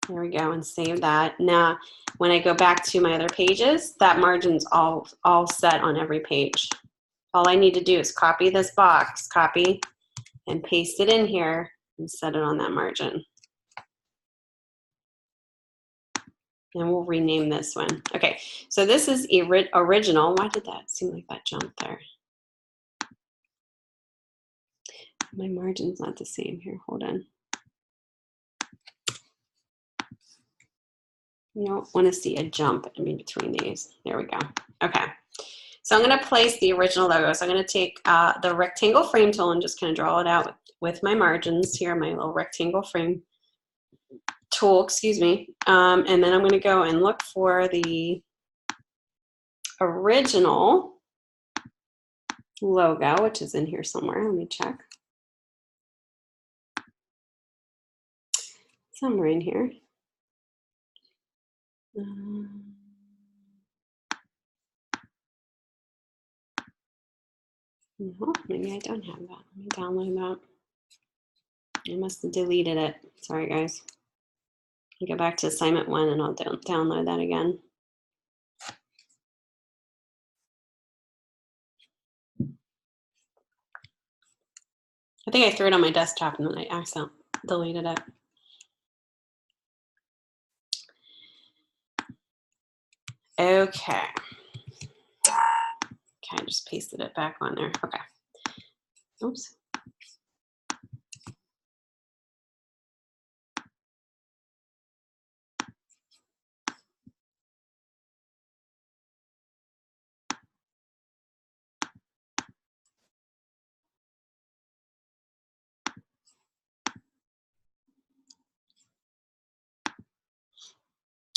There we go, and save that. Now, when I go back to my other pages, that margin's all set on every page. All I need to do is copy this box, copy, and paste it in here and set it on that margin. And we'll rename this one. Okay, so this is original. Why did that seem like that jumped there? My margin's not the same here. Hold on. You don't want to see a jump in between these. There we go. Okay. So I'm going to place the original logo. So I'm going to take the rectangle frame tool and just kind of draw it out with my margins here, my little rectangle frame tool, excuse me. And then I'm going to go and look for the original logo, which is in here somewhere. Let me check. Somewhere in here. No, maybe I don't have that. Let me download that. I must have deleted it. Sorry, guys. I'll go back to assignment 1 and I'll download that again. I think I threw it on my desktop and then I accidentally deleted it. Okay. Okay, I just pasted it back on there. Okay. Oops.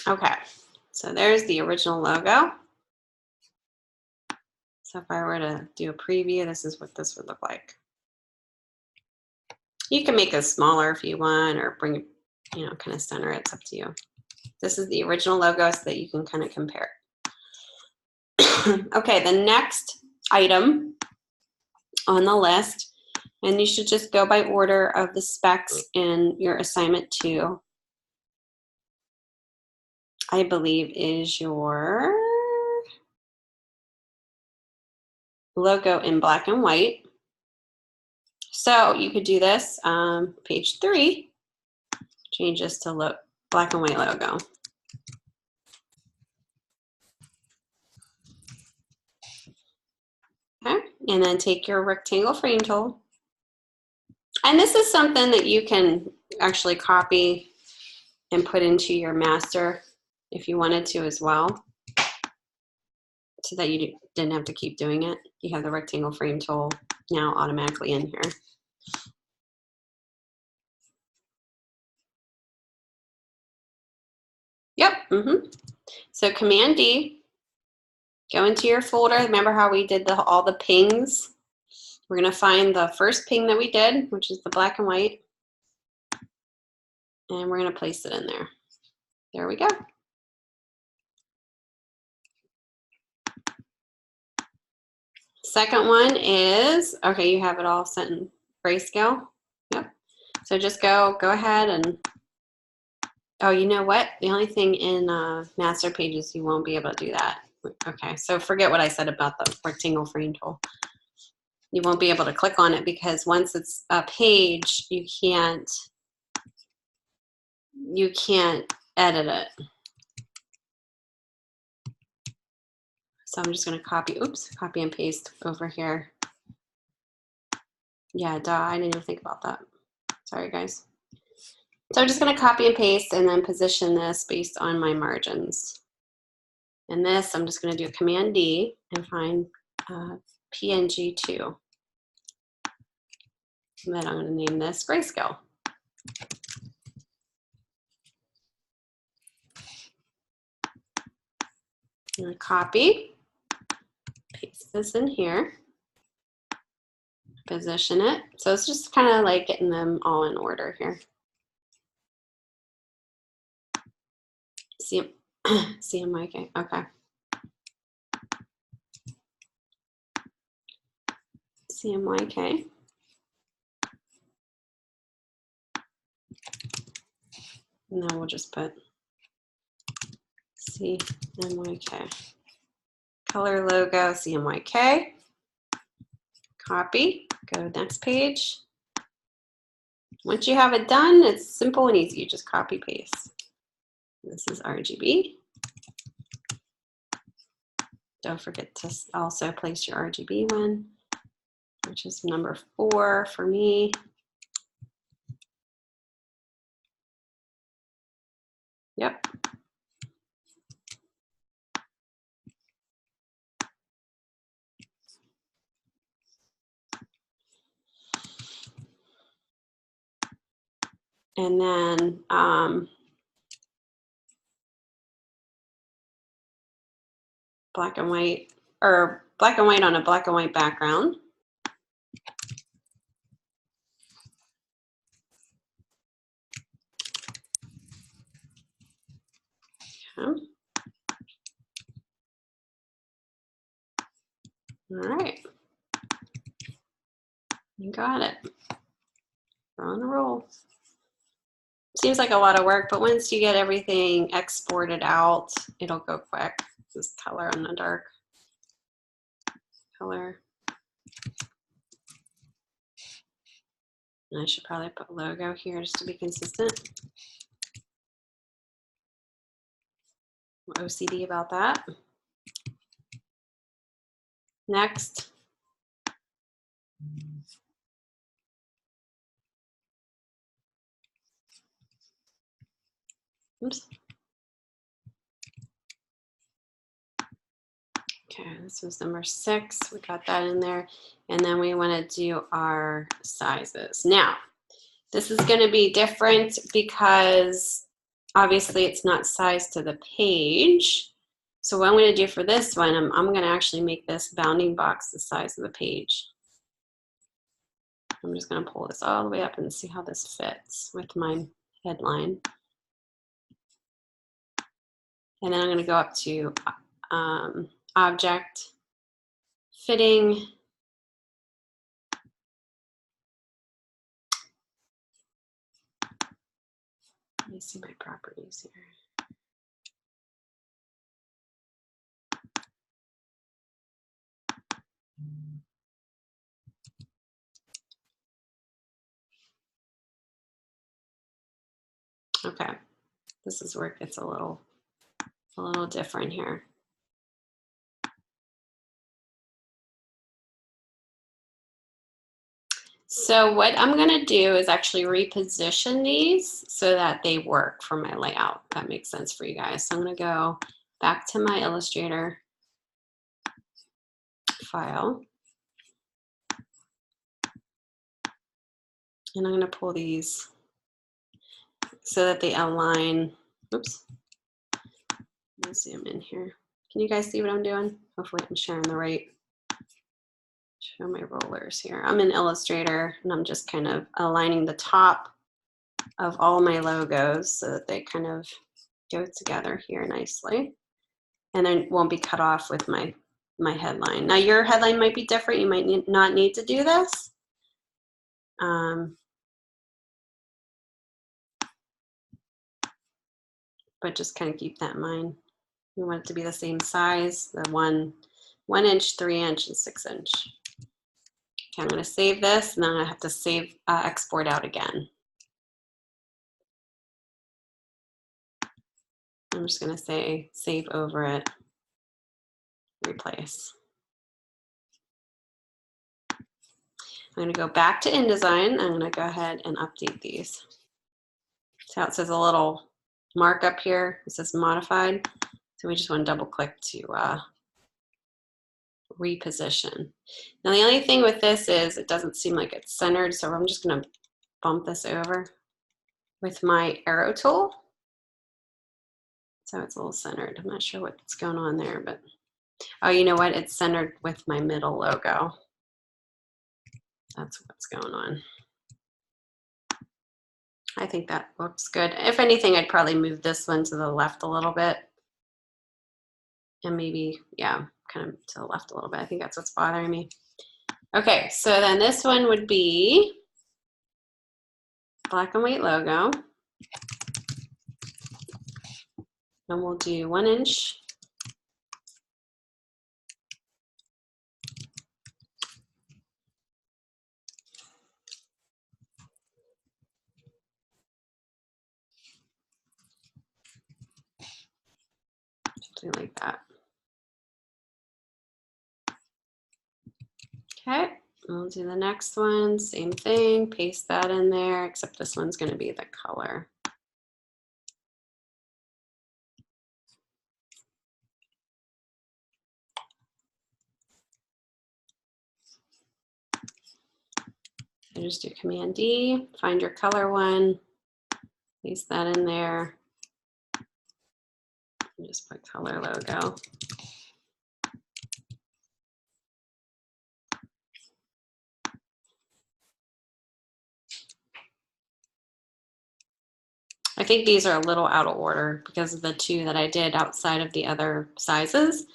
Okay, so there's the original logo. So if I were to do a preview, this is what this would look like. You can make it smaller if you want, or bring it, you know, kind of center it. It's up to you. This is the original logo so that you can kind of compare. Okay, the next item on the list, and you should just go by order of the specs in your assignment 2, I believe, is your logo in black and white. So you could do this, page 3, change this to black and white logo. Okay, and then take your rectangle frame tool. And this is something that you can actually copy and put into your master if you wanted to as well, so that you didn't have to keep doing it. You have the rectangle frame tool now automatically in here. Yep. So Command D, go into your folder. Remember how we did all the pings? We're going to find the first ping that we did, which is the black and white, and we're going to place it in there. There we go. Second one is, okay, you have it all set in grayscale. Yep. So just go ahead and, oh, you know what? The only thing in master pages, you won't be able to do that. Okay, so forget what I said about the rectangle frame tool. You won't be able to click on it because once it's a page, you can't edit it. So I'm just going to copy and paste over here. Yeah, duh, I didn't even think about that. Sorry, guys. So I'm just going to copy and paste and then position this based on my margins. And this, I'm just going to do Command D and find PNG2. And then I'm going to name this grayscale. I'm going to copy, paste this in here, position it. So it's just kind of like getting them all in order here. CMYK, okay. CMYK. And then we'll just put CMYK. Color logo, CMYK. Copy, go to next page. Once you have it done, it's simple and easy. You just copy paste. This is RGB. Don't forget to also place your RGB one, which is number 4 for me. Yep. And then black and white, or black and white on a black and white background. Okay. All right. You got it. We're on a roll. Seems like a lot of work, but once you get everything exported out, it'll go quick. This color on the dark color. And I should probably put logo here just to be consistent. I'm OCD about that. Next. Oops. Okay, this was number 6. We got that in there. And then we want to do our sizes. Now, this is going to be different because obviously it's not sized to the page. So what I'm going to do for this one, I'm going to actually make this bounding box the size of the page. I'm just going to pull this all the way up and see how this fits with my headline. And then I'm going to go up to object, fitting, let me see my properties here. Okay, this is where it gets a little different here. So what I'm going to do is actually reposition these so that they work for my layout. That makes sense for you guys. So I'm going to go back to my Illustrator file. And I'm going to pull these so that they align. Oops. Let me zoom in here. Can you guys see what I'm doing? Hopefully I'm sharing the right. Show my rollers here. I'm in Illustrator and I'm just kind of aligning the top of all my logos so that they kind of go together here nicely. And then won't be cut off with my headline. Now your headline might be different. You might not need to do this. But just kind of keep that in mind. We want it to be the same size, the 1 inch, 3 inch, and 6 inch. Okay, I'm going to save this, and then I have to save, export out again. I'm just going to say save over it, replace. I'm going to go back to InDesign. I'm going to go ahead and update these. So it says a little markup here. It says modified. So we just want to double click to reposition. Now the only thing with this is it doesn't seem like it's centered, so I'm just going to bump this over with my arrow tool. So it's a little centered. I'm not sure what's going on there, but oh, you know what? It's centered with my middle logo. That's what's going on. I think that looks good. If anything, I'd probably move this one to the left a little bit. And maybe, yeah, kind of to the left a little bit. I think that's what's bothering me. Okay, so then this one would be black and white logo. And we'll do 1 inch. Something like that. Okay, we'll do the next one, same thing, paste that in there, except this one's going to be the color. I just do Command D, find your color one, paste that in there, and just put color logo. I think these are a little out of order because of the 2 that I did outside of the other sizes.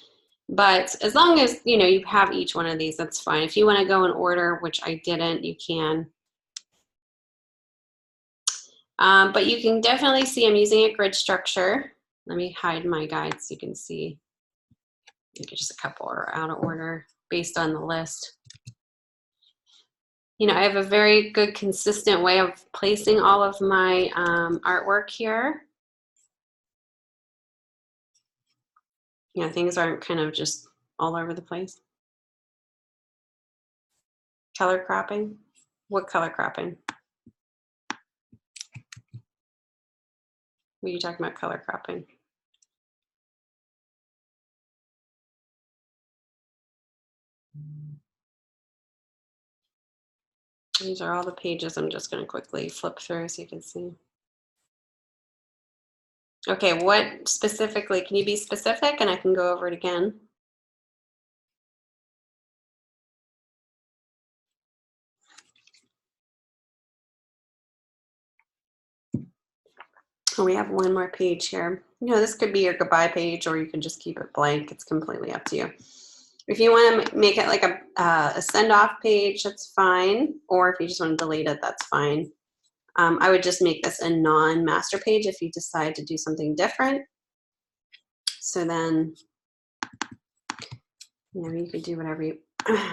But as long as you have each one of these, that's fine. If you want to go in order, which I didn't, you can. But you can definitely see I'm using a grid structure. Let me hide my guide so you can see. I think just a couple are out of order based on the list. You know, I have a very good consistent way of placing all of my artwork here. You know, things aren't kind of just all over the place. Color cropping? What color cropping? What are you talking about color cropping? These are all the pages. I'm just going to quickly flip through so you can see. Okay, what specifically? Can you be specific and I can go over it again? Oh, we have one more page here. You know, this could be your goodbye page or you can just keep it blank. It's completely up to you. If you want to make it like a send-off page, that's fine. Or if you just want to delete it, that's fine. I would just make this a non-master page if you decide to do something different. So then, you know, you could do whatever you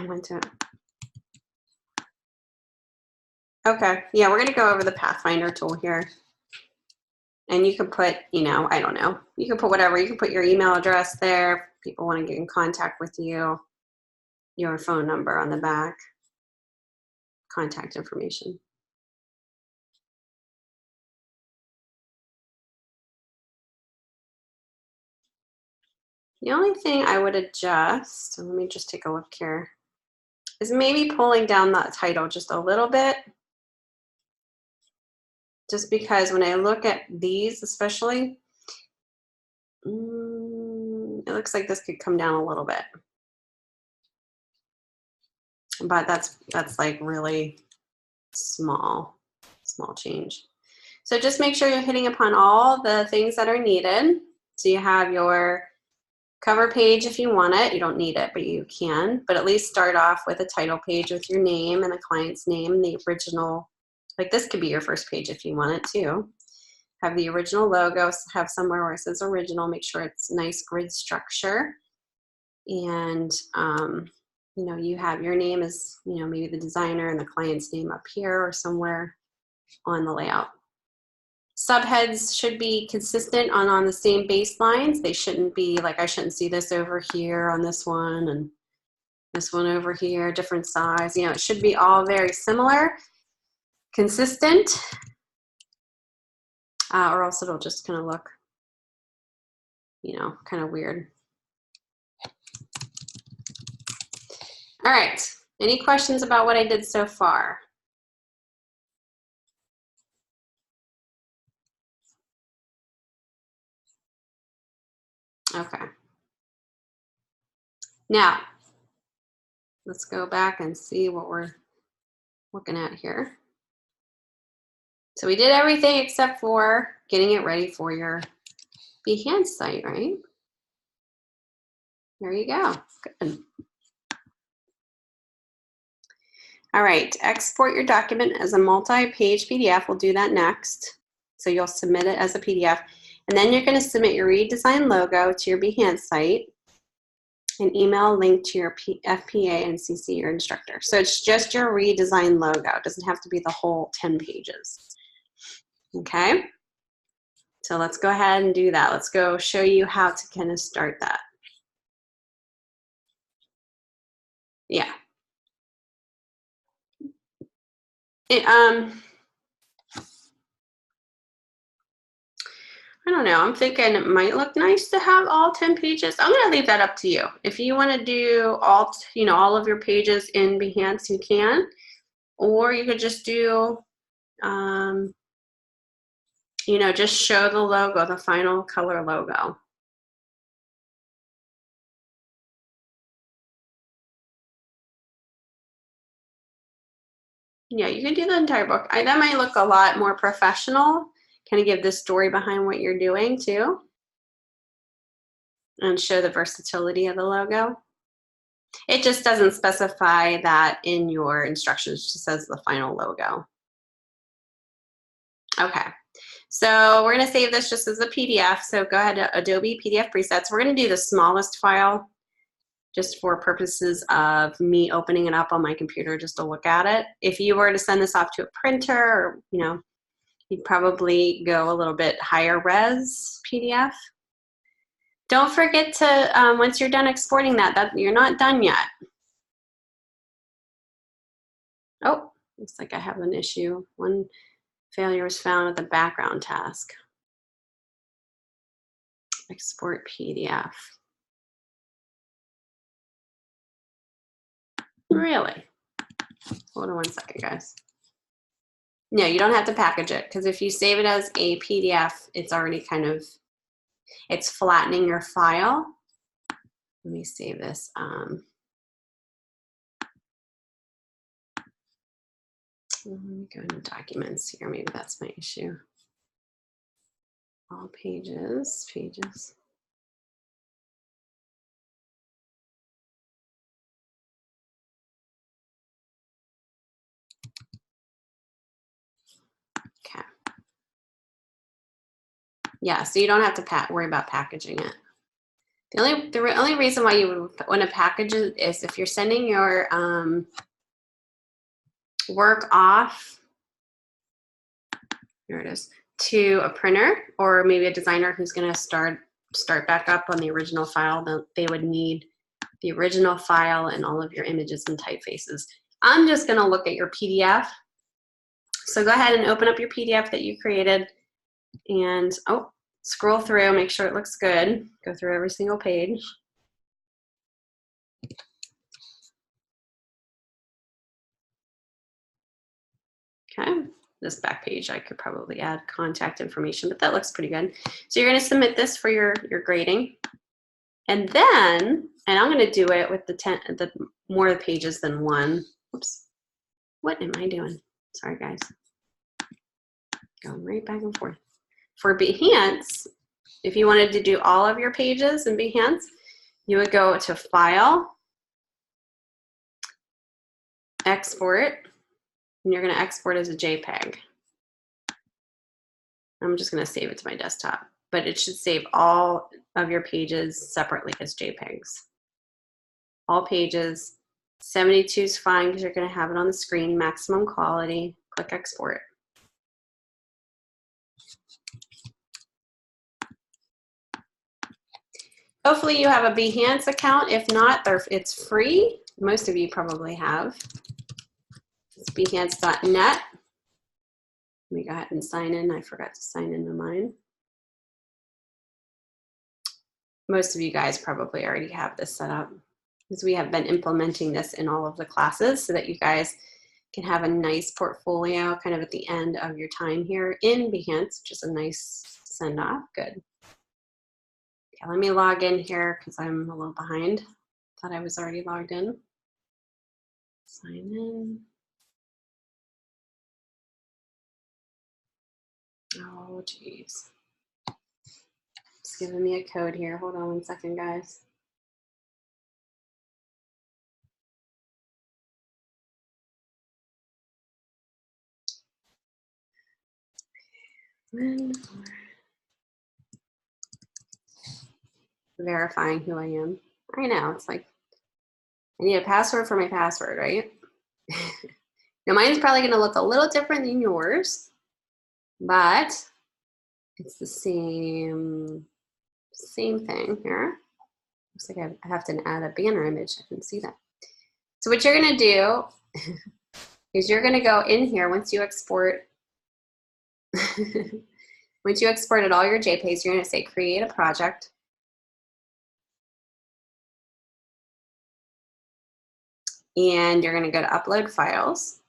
want to. Okay, yeah, we're going to go over the Pathfinder tool here. And you can put, you know, I don't know, you can put whatever. You can put your email address there. If people want to get in contact with you, your phone number on the back, contact information. The only thing I would adjust, let me just take a look here, is maybe pulling down that title just a little bit. Just because when I look at these especially, it looks like this could come down a little bit. But that's like really small change. So just make sure you're hitting upon all the things that are needed. So you have your cover page if you want it. You don't need it, but you can. But at least start off with a title page with your name and the client's name, the original. Like this could be your first page if you want it too. Have the original logo, have somewhere where it says original, make sure it's nice grid structure. And, you know, you have your name as, you know, maybe the designer and the client's name up here or somewhere on the layout. Subheads should be consistent on the same baselines. They shouldn't be like, I shouldn't see this over here on this one and this one over here, different size. You know, it should be all very similar, consistent, or else it'll just kind of look, you know, kind of weird. All right, any questions about what I did so far? Okay. Now, let's go back and see what we're looking at here. So we did everything except for getting it ready for your Behance site, right? There you go. Good. All right, export your document as a multi-page PDF. We'll do that next. So you'll submit it as a PDF. And then you're going to submit your redesigned logo to your Behance site and email a link to your FPA and CC your instructor. So it's just your redesigned logo. It doesn't have to be the whole 10 pages. Okay? So let's go ahead and do that. Let's go show you how to kind of start that. Yeah. I don't know. I'm thinking it might look nice to have all 10 pages. I'm going to leave that up to you. If you want to do all, you know, all of your pages in Behance, you can. Or you could just do, you know, just show the logo, the final color logo. Yeah, you can do the entire book. That might look a lot more professional. Kind of give the story behind what you're doing too. And show the versatility of the logo. It just doesn't specify that in your instructions. It just says the final logo. Okay. So we're going to save this just as a PDF. So go ahead to Adobe PDF presets. We're going to do the smallest file just for purposes of me opening it up on my computer just to look at it. If you were to send this off to a printer, or, you know, you'd probably go a little bit higher res PDF. Don't forget to, once you're done exporting that you're not done yet. Oh, looks like I have an issue. One failure was found with the background task. Export PDF. Really? Hold on one second, guys. No, you don't have to package it, because if you save it as a PDF, it's already kind of, it's flattening your file. Let me save this. Let me go into documents here. Maybe that's my issue. All pages, pages. Okay. Yeah, so you don't have to worry about packaging it. The only reason why you would want to package it is if you're sending your work off, here it is, to a printer or maybe a designer who's going to start back up on the original file. They would need the original file and all of your images and typefaces. I'm just going to look at your PDF. So go ahead and open up your PDF that you created and scroll through, make sure it looks good. Go through every single page. Okay, this back page I could probably add contact information, but that looks pretty good. So you're going to submit this for your grading. And then, and I'm going to do it with the more pages than one. Oops. What am I doing? Sorry, guys. Going right back and forth. For Behance, if you wanted to do all of your pages in Behance, you would go to File, Export, and you're going to export as a JPEG. I'm just going to save it to my desktop, but it should save all of your pages separately as JPEGs. All pages, 72 is fine because you're going to have it on the screen, maximum quality, click Export. Hopefully you have a Behance account. If not, it's free. Most of you probably have. It's behance.net. Let me go ahead and sign in. I forgot to sign into mine. Most of you guys probably already have this set up, because we have been implementing this in all of the classes so that you guys can have a nice portfolio kind of at the end of your time here in Behance, which is a nice send off. Good. Okay, let me log in here because I'm a little behind. Thought I was already logged in. Sign in. Oh, geez. It's giving me a code here. Hold on one second, guys. Verifying who I am. I know, it's like, I need a password for my password, right? Now mine's probably gonna look a little different than yours, but it's the same thing here. Looks like I have to add a banner image. I didn't see that. So what you're gonna do is you're gonna go in here once you export. Once you exported all your JPEGs, you're gonna say create a project. And you're gonna go to upload files.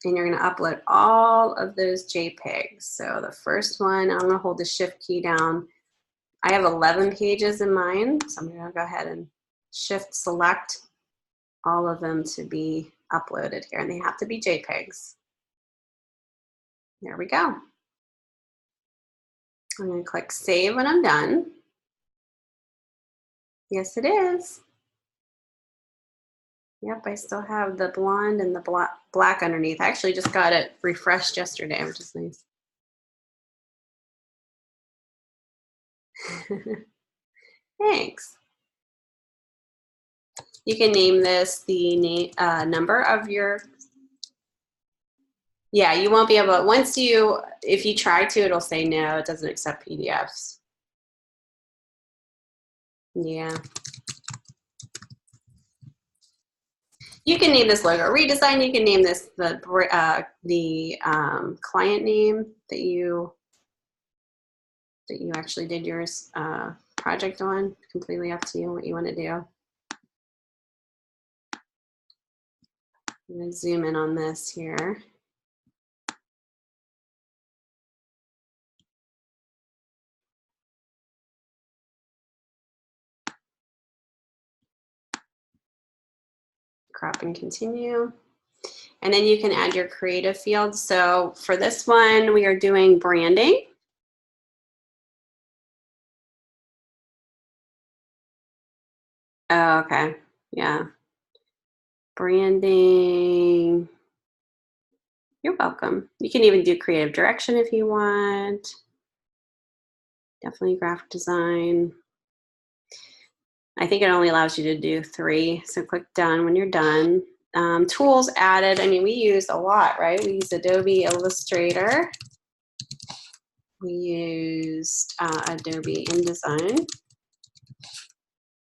And you're going to upload all of those JPEGs. So the first one, I'm going to hold the shift key down. I have 11 pages in mine, so I'm going to go ahead and shift select all of them to be uploaded here, and they have to be JPEGs. There we go. I'm going to click save when I'm done. Yes, it is. Yep, I still have the blonde and the black underneath. I actually just got it refreshed yesterday, which is nice. Thanks. You can name this the number of your, yeah, you won't be able, once you, if you try to, it'll say no, it doesn't accept PDFs. Yeah. You can name this logo redesign. You can name this the client name that you actually did your project on. Completely up to you what you want to do. I'm going to zoom in on this here. Crop and continue. And then you can add your creative field. So for this one, we are doing branding. Oh, okay. Yeah. Branding. You're welcome. You can even do creative direction if you want. Definitely graphic design. I think it only allows you to do 3. So click done when you're done. Tools added. I mean, we use a lot, right? We use Adobe Illustrator. We used Adobe InDesign.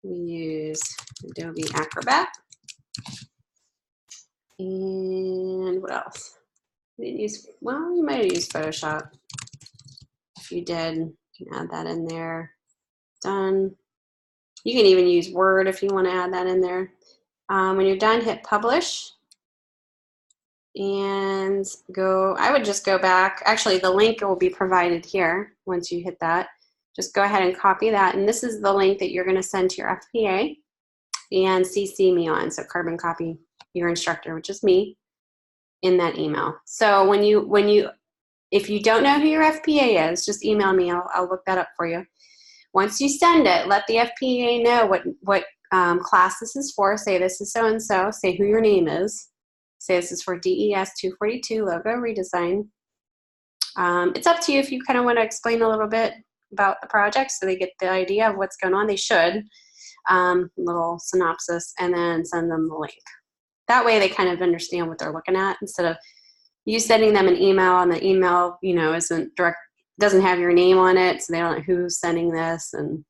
We use Adobe Acrobat. And what else? We didn't use, well, you might have used Photoshop. If you did, you can add that in there. Done. You can even use Word if you want to add that in there. When you're done, hit publish. And go, I would just go back. Actually, the link will be provided here once you hit that. Just go ahead and copy that. And this is the link that you're going to send to your FPA and CC me on. So carbon copy your instructor, which is me, in that email. So if you don't know who your FPA is, just email me. I'll look that up for you. Once you send it, let the FPA know what class this is for. Say this is so-and-so. Say who your name is. Say this is for DES242 logo redesign. It's up to you if you kind of want to explain a little bit about the project so they get the idea of what's going on. They should. Little synopsis, and then send them the link. That way they kind of understand what they're looking at instead of you sending them an email and the email, you know, isn't direct, doesn't have your name on it, so they don't know who's sending this, and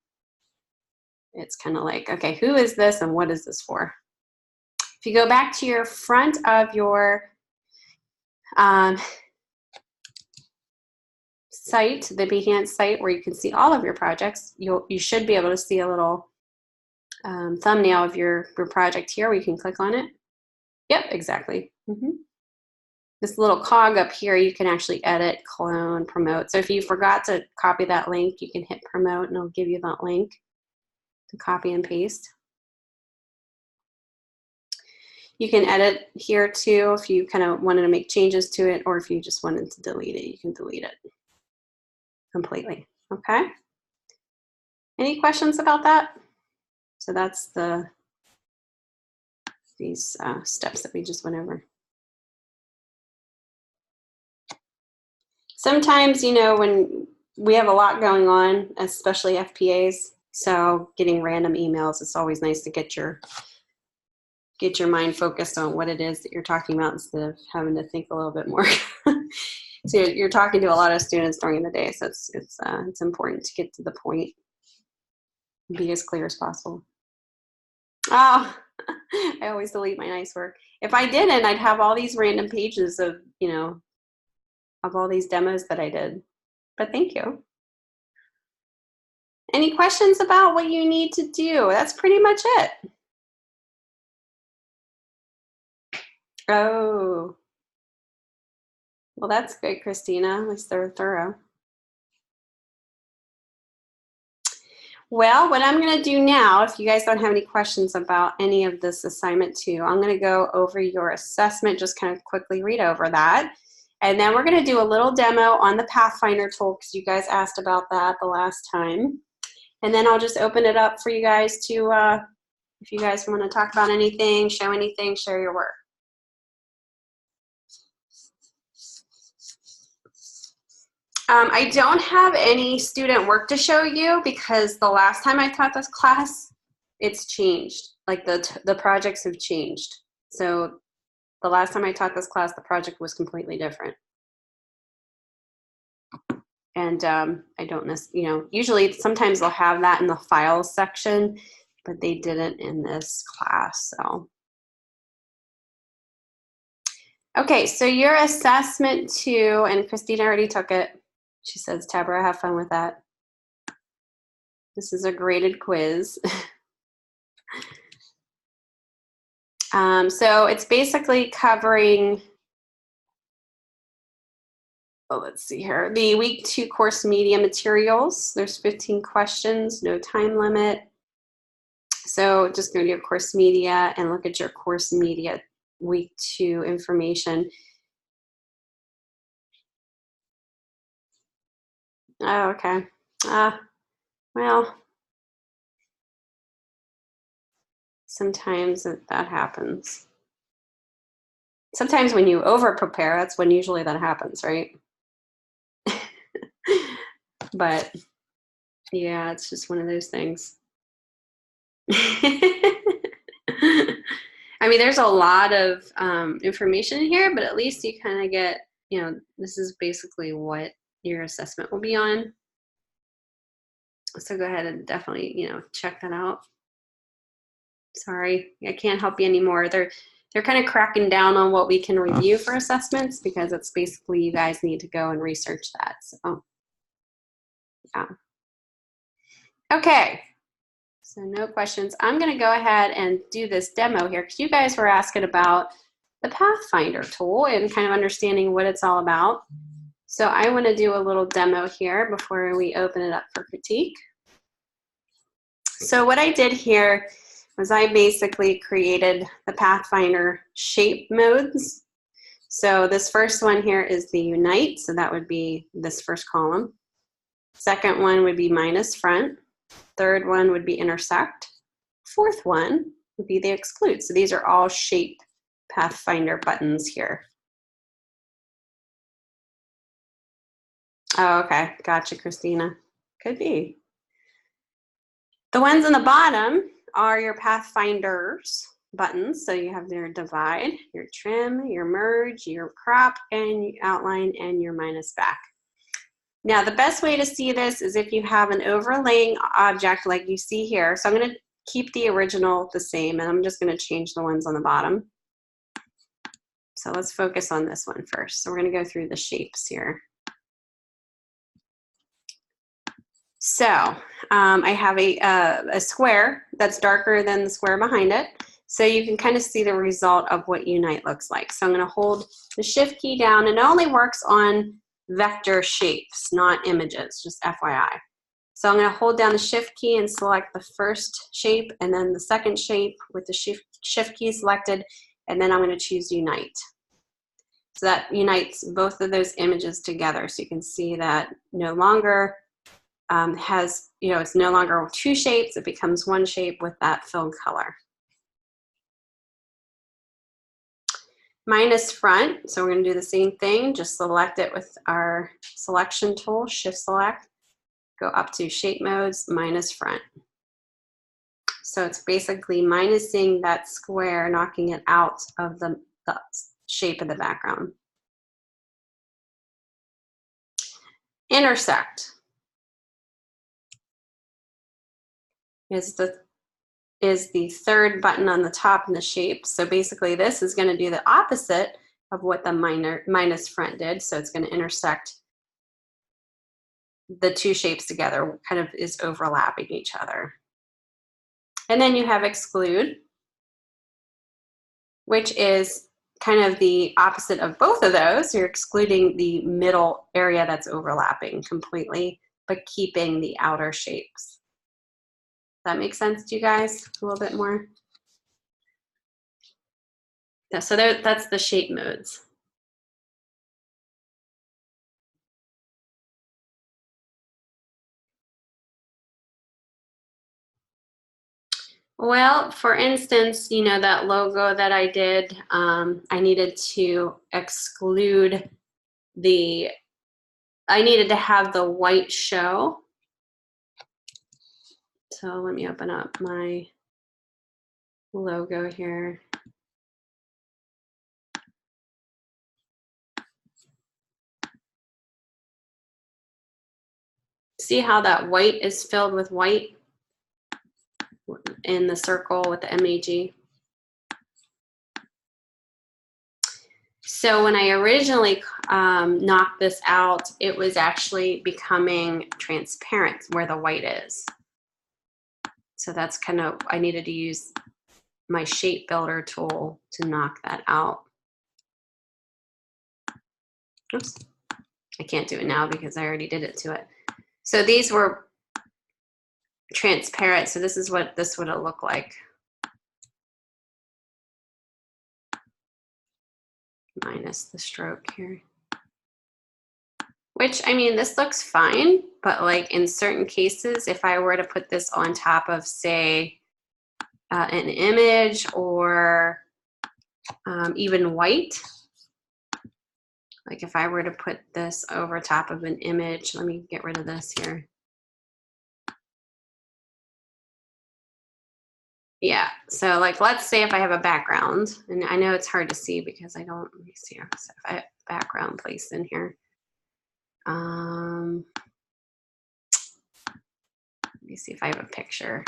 it's kind of like, okay, who is this and what is this for? If you go back to your front of your site, the Behance site where you can see all of your projects, you should be able to see a little thumbnail of your project here where you can click on it. Yep, exactly. This little cog up here, you can actually edit, clone, promote. So if you forgot to copy that link, you can hit promote and it'll give you that link to copy and paste. You can edit here too if you kind of wanted to make changes to it, or if you just wanted to delete it, you can delete it completely. Okay? Any questions about that? So that's these steps that we just went over. Sometimes, you know, when we have a lot going on, especially FPAs, so getting random emails, it's always nice to get your mind focused on what it is that you're talking about instead of having to think a little bit more. So you're talking to a lot of students during the day, so it's important to get to the point, be as clear as possible. Oh, I always delete my nice work. If I didn't, I'd have all these random pages of, you know, of all these demos that I did. But thank you. Any questions about what you need to do? That's pretty much it. Oh, well, that's great, Christina. At least they're thorough. Well, what I'm going to do now, if you guys don't have any questions about any of this assignment 2, I'm going to go over your assessment, just kind of quickly read over that. And then we're going to do a little demo on the Pathfinder tool because you guys asked about that the last time. And then I'll just open it up for you guys to, if you guys want to talk about anything, share your work. I don't have any student work to show you because the last time I taught this class, It's changed. Like the projects have changed. So the last time I taught this class, the project was completely different. And I don't know, you know, usually sometimes they'll have that in the files section, but they didn't in this class, so. Okay, so your assessment 2, and Christina already took it. She says, Tabara, have fun with that. This is a graded quiz. So it's basically covering, oh, let's see here, the week 2 course media materials. There's 15 questions, no time limit. So just go to your course media and look at your course media week 2 information. Oh, okay. Well, sometimes that happens. Sometimes when you over prepare, that's when usually that happens, right? But yeah, it's just one of those things. I mean, there's a lot of information here, but at least you kind of get, you know, this is basically what your assessment will be on. So go ahead and definitely, you know, check that out. Sorry, I can't help you anymore. They're kind of cracking down on what we can review for assessments because it's basically you guys need to go and research that. So yeah. Okay. So no questions. I'm going to go ahead and do this demo here because you guys were asking about the Pathfinder tool and kind of understanding what it's all about. So I want to do a little demo here before we open it up for critique. So what I did here was I basically created the Pathfinder shape modes. So this first one here is the unite, so that would be this first column. Second one would be minus front. Third one would be intersect. Fourth one would be the exclude. So these are all shape Pathfinder buttons here. Oh, okay, gotcha, Christina. Could be. The ones on the bottom are your Pathfinders buttons. So you have your divide, your trim, your merge, your crop, and your outline, and your minus back. Now, the best way to see this is if you have an overlaying object like you see here. So I'm going to keep the original the same, and I'm just going to change the ones on the bottom. So let's focus on this one first. So we're going to go through the shapes here. So I have a square that's darker than the square behind it. So you can kind of see the result of what unite looks like. So I'm going to hold the shift key down, and it only works on vector shapes, not images, just FYI. So I'm going to hold down the shift key and select the first shape and then the second shape with the shift key selected, and then I'm going to choose unite. So that unites both of those images together. So you can see that no longer has, you know, it's no longer two shapes, it becomes one shape with that filled color. Minus front, so we're going to do the same thing, just select it with our selection tool, shift select, go up to shape modes, minus front. So it's basically minusing that square, knocking it out of the shape of the background. Intersect is the third button on the top in the shape. So basically this is going to do the opposite of what the minus front did. So it's going to intersect the two shapes together, kind of is overlapping each other. And then you have exclude, which is kind of the opposite of both of those. You're excluding the middle area that's overlapping completely, but keeping the outer shapes. That makes sense to you guys a little bit more? Yeah, so that's the shape modes. Well, for instance, you know, that logo that I did, I needed to exclude I needed to have the white show. So let me open up my logo here. See how that white is filled with white in the circle with the MAG? So when I originally knocked this out, it was actually becoming transparent where the white is. So that's kind of, I needed to use my shape builder tool to knock that out. Oops, I can't do it now because I already did it to it. So these were transparent, so this is what this would have looked like. Minus the stroke here. Which, I mean, this looks fine, but like in certain cases, if I were to put this on top of, say, an image or even white, like if I were to put this over top of an image, let me get rid of this here. Yeah, so like let's say if I have a background, and I know it's hard to see because I don't, let me see if I have background placed in here. Let me see if I have a picture.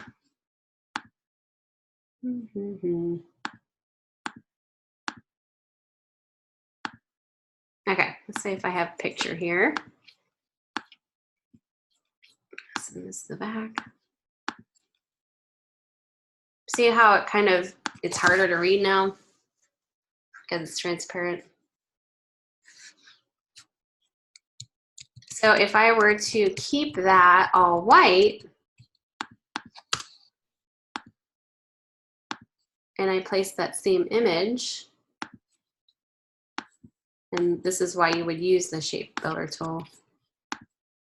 Okay, let's say if I have a picture here. So this is the back. See how it kind of, it's harder to read now because it's transparent. So if I were to keep that all white, and I place that same image, and this is why you would use the shape builder tool.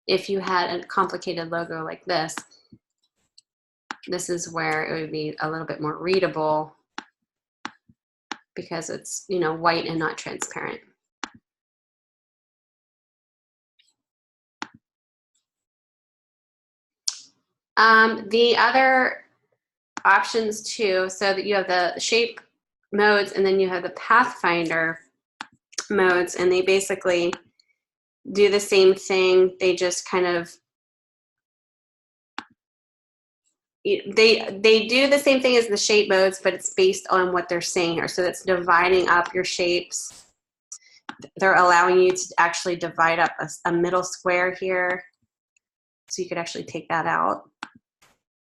If you had a complicated logo like this, this is where it would be a little bit more readable because it's, you know, white and not transparent. The other options too, so that you have the shape modes and then you have the Pathfinder modes, and they basically do the same thing. They just kind of, they do the same thing as the shape modes, but it's based on what they're saying here. So it's dividing up your shapes. They're allowing you to actually divide up a middle square here. So you could actually take that out.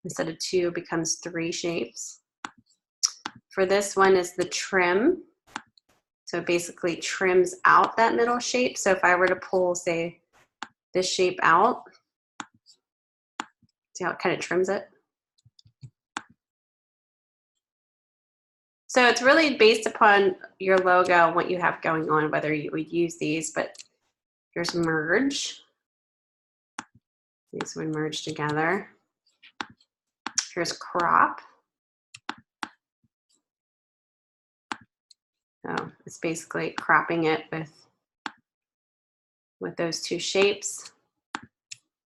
Instead of 2, becomes 3 shapes. For this one is the trim. So it basically trims out that middle shape. So if I were to pull, say, this shape out, see how it kind of trims it? So it's really based upon your logo, what you have going on, whether you would use these, but here's merge. These would merge together. Here's crop. So it's basically cropping it with those 2 shapes.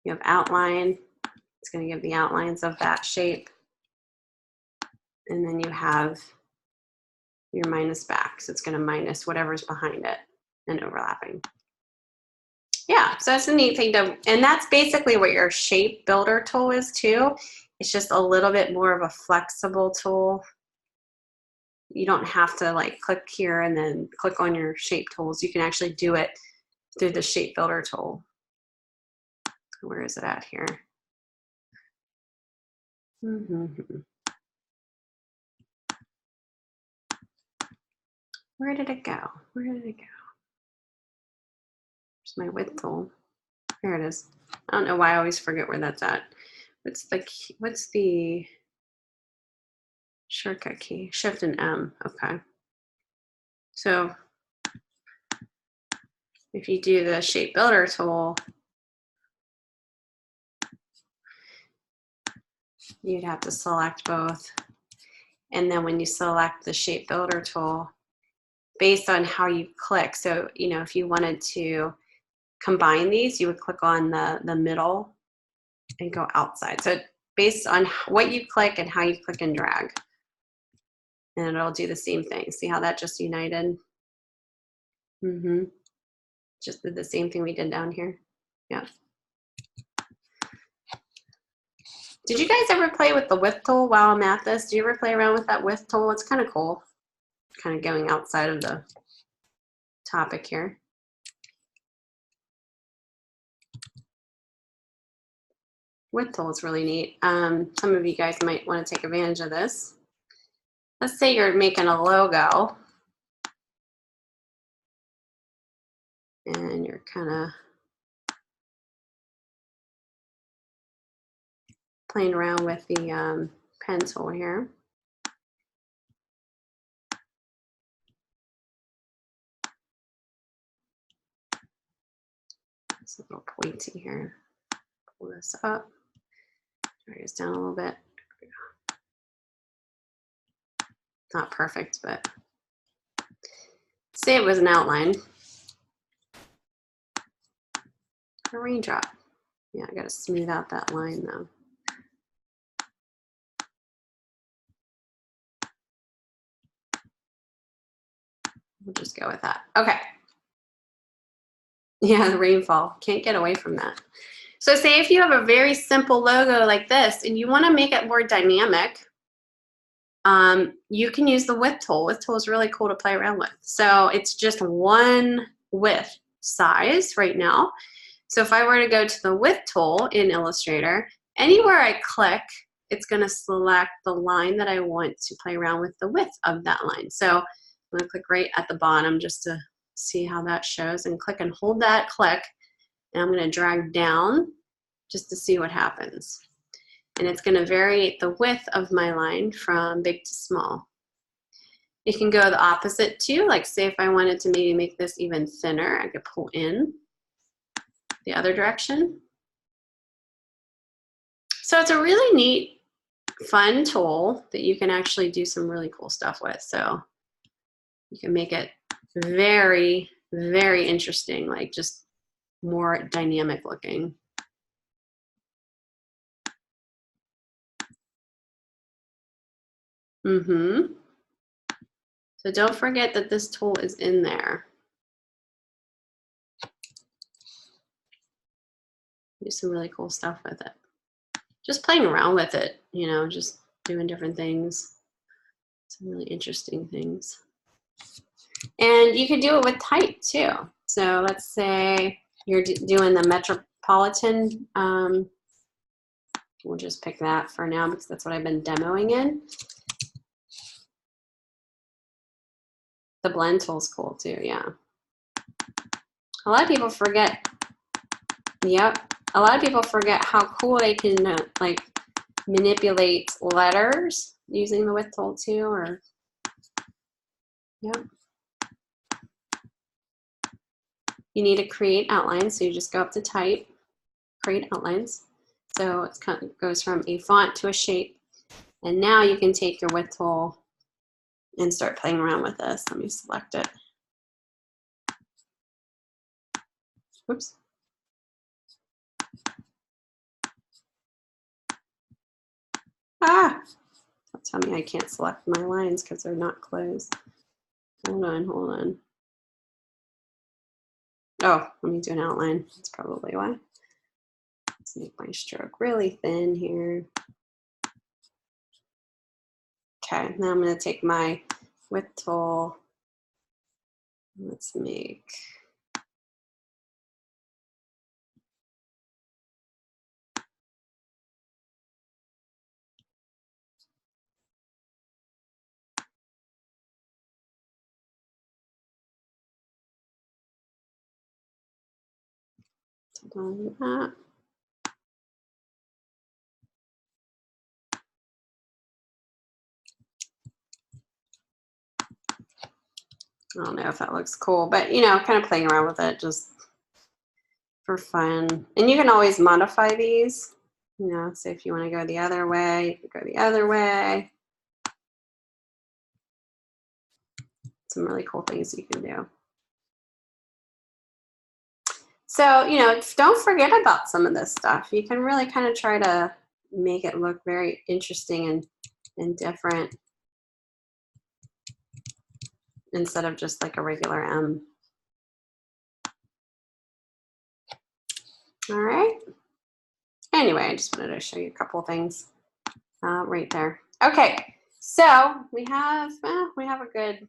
You have outline. It's going to give the outlines of that shape. And then you have your minus back. So it's going to minus whatever's behind it and overlapping. Yeah, so that's a neat thing to, and that's basically what your shape builder tool is too. It's just a little bit more of a flexible tool. You don't have to like click here and then click on your shape tools. You can actually do it through the shape builder tool. Where is it at here? Where did it go? Where did it go? There's my width tool. There it is. I don't know why I always forget where that's at. What's the shortcut key? Shift and M. Okay. So if you do the shape builder tool, you'd have to select both. And then when you select the shape builder tool, based on how you click, so you know, if you wanted to combine these, you would click on the middle and go outside. So based on what you click and how you click and drag. and it'll do the same thing. See how that just united? Just did the same thing we did down here. Yeah. Did you guys ever play with the width tool while I'm at this? Do you ever play around with that width tool? It's kind of cool. Kind of going outside of the topic here. Width tool is really neat. Some of you guys might want to take advantage of this. Let's say you're making a logo and you're kind of playing around with the pen tool here. It's a little pointy here. Pull this up. Drag this down a little bit. Not perfect, but say it was an outline. A raindrop. Yeah, I gotta smooth out that line though. We'll just go with that. Okay. Yeah, the rainfall. Can't get away from that. So say if you have a very simple logo like this and you want to make it more dynamic, you can use the width tool. Width tool is really cool to play around with. So it's just one width size right now. So if I were to go to the width tool in Illustrator, anywhere I click, it's going to select the line that I want to play around with the width of that line. So I'm going to click right at the bottom just to see how that shows, and click and hold that click, and I'm going to drag down just to see what happens. And it's going to vary the width of my line from big to small. You can go the opposite too, like say if I wanted to maybe make this even thinner, I could pull in the other direction. So it's a really neat, fun tool that you can actually do some really cool stuff with. So you can make it very, very interesting, like just more dynamic looking. So don't forget that this tool is in there. Do some really cool stuff with it. Just playing around with it, you know, just doing different things. Some really interesting things. And you can do it with type too. So let's say you're doing the Metropolitan. We'll just pick that for now because that's what I've been demoing in. The blend tool is cool too, yeah. A lot of people forget, yep. A lot of people forget how cool they can like manipulate letters using the width tool too, or, yep. You need to create outlines, so you just go up to type, create outlines. So it kind of goes from a font to a shape. And now you can take your width tool and start playing around with this. Let me select it. Oops. Ah! Don't tell me I can't select my lines because they're not closed. Hold on, hold on. Oh, let me do an outline. That's probably why. Let's make my stroke really thin here. Okay, now I'm going to take my width tool. Let's make that. I don't know if that looks cool, but you know, kind of playing around with it just for fun. And you can always modify these, you know, so if you want to go the other way, you can go the other way. Some really cool things you can do. So, you know, don't forget about some of this stuff. You can really kind of try to make it look very interesting and different. instead of just like a regular M. All right. Anyway, I just wanted to show you a couple things right there. Okay, so we have a good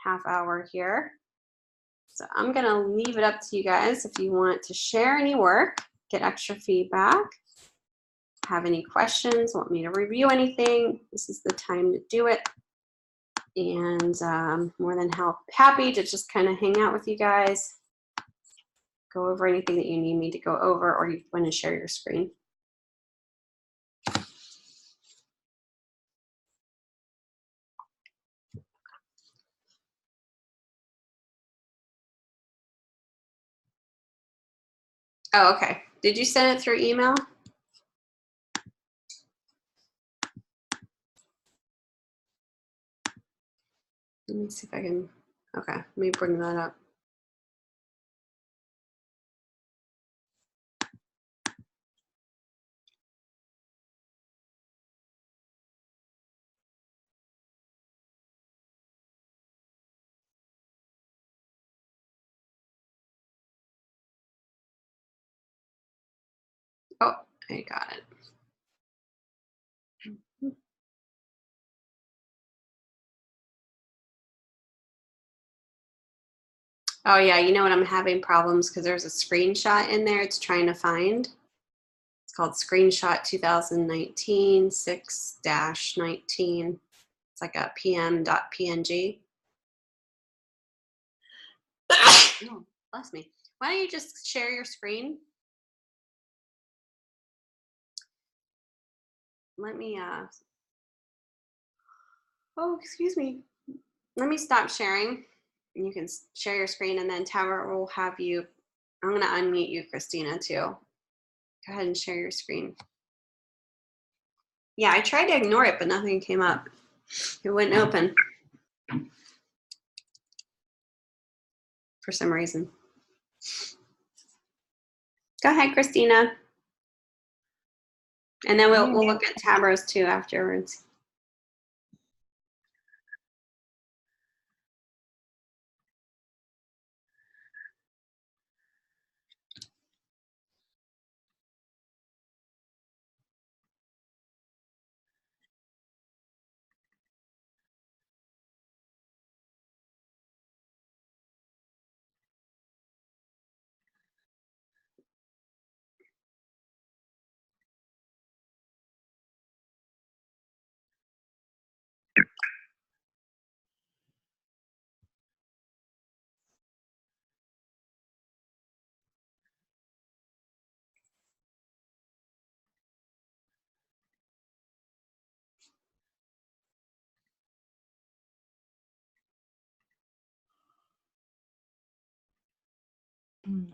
half hour here. So I'm gonna leave it up to you guys if you want to share any work, get extra feedback, have any questions, want me to review anything, this is the time to do it. And more than happy to just kind of hang out with you guys, go over anything that you need me to go over, or you want to share your screen. Oh, okay. Did you send it through email? Let me see if I can, okay, let me bring that up. Oh, I got it. Oh yeah, you know what, I'm having problems because there's a screenshot in there it's trying to find. It's called screenshot 2019 6-19. It's like a pm.png. Oh, bless me. Why don't you just share your screen? Let me, oh, excuse me. Let me stop sharing. And you can share your screen, and then Tower will have you, I'm gonna unmute you, Christina, too. Go ahead and share your screen. Yeah, I tried to ignore it, but nothing came up. It wouldn't open for some reason. Go ahead, Christina. And then we'll look at Tabros too afterwards.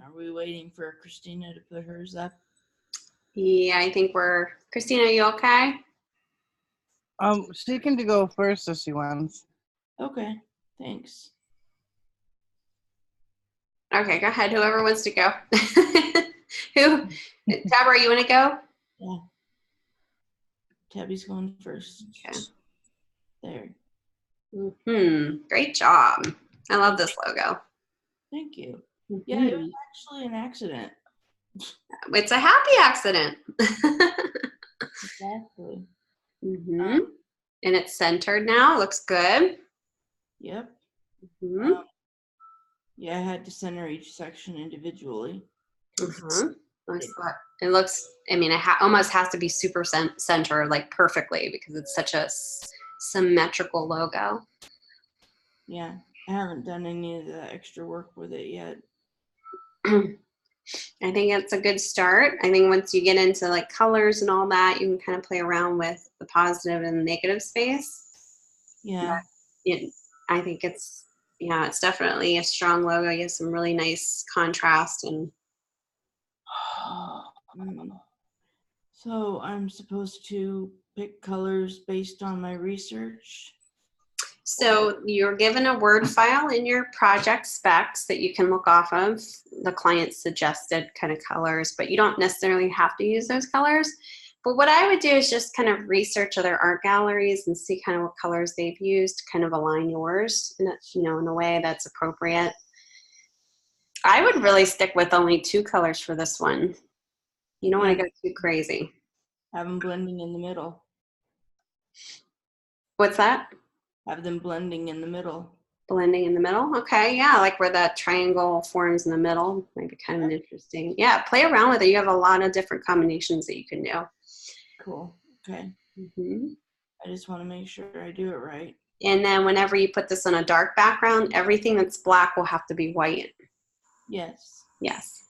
Are we waiting for Christina to put hers up? Yeah, I think we're, Christina, are you okay? She can go first if she wants. Okay, thanks. Okay, go ahead. Whoever wants to go. Who? Tabra, you want to go? Yeah. Tabby's going first. Okay. There. Great job. I love this logo. Thank you. Yeah, it was actually an accident. It's a happy accident. Exactly. And it's centered now. Looks good. Yep. Yeah, I had to center each section individually. It looks, I mean, it almost has to be super center, like perfectly, because it's such a symmetrical logo. Yeah, I haven't done any of the extra work with it yet. I think it's a good start. I think once you get into like colors and all that, you can kind of play around with the positive and negative space. Yeah. I think it's, yeah, it's definitely a strong logo. You have some really nice contrast and. So I'm supposed to pick colors based on my research? So you're given a Word file in your project specs that you can look off of, the client suggested kind of colors, but you don't necessarily have to use those colors. But what I would do is just kind of research other art galleries and see kind of what colors they've used to kind of align yours in a, in a way that's appropriate. I would really stick with only 2 colors for this one. You don't want to go too crazy. Have them blending in the middle. What's that? Have them blending in the middle. Blending in the middle. Okay, yeah, like where that triangle forms in the middle. Might be kind of interesting. Yeah, play around with it. You have a lot of different combinations that you can do. Cool. Okay. Mm-hmm. I just want to make sure I do it right. And then whenever you put this on a dark background, everything that's black will have to be white. Yes. Yes.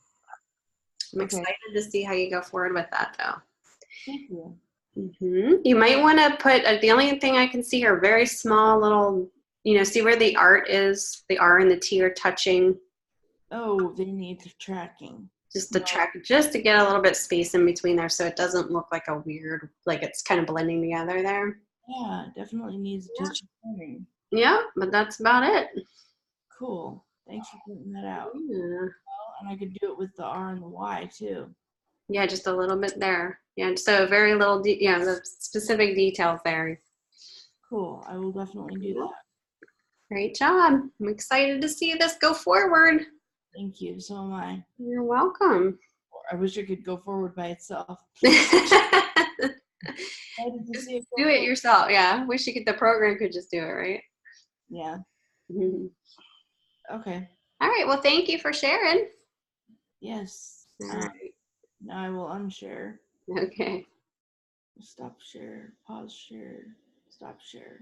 I'm excited to see how you go forward with that, though. Thank you. Mm-hmm. You might want to put, the only thing I can see are very small little, see where the art is, the R and the T are touching. Oh, they need tracking. Just the track, just to get a little bit space in between there so it doesn't look like a weird, like it's kind of blending together there. Yeah, definitely needs a touch of coloring. Yeah, but that's about it. Cool. Thanks for pointing that out. Yeah. Well, and I could do it with the R and the Y too. Yeah, just a little bit there. Yeah, so very little, the specific details there. Cool. I will definitely do that. Great job. I'm excited to see this go forward. Thank you. So am I. You're welcome. I wish it could go forward by itself. Just do it yourself. Yeah. Wish you could, the program could just do it, right? Yeah. Okay. All right. Well, thank you for sharing. Yes. All right. Now I will unshare. Okay. Stop share. Pause share. Stop share.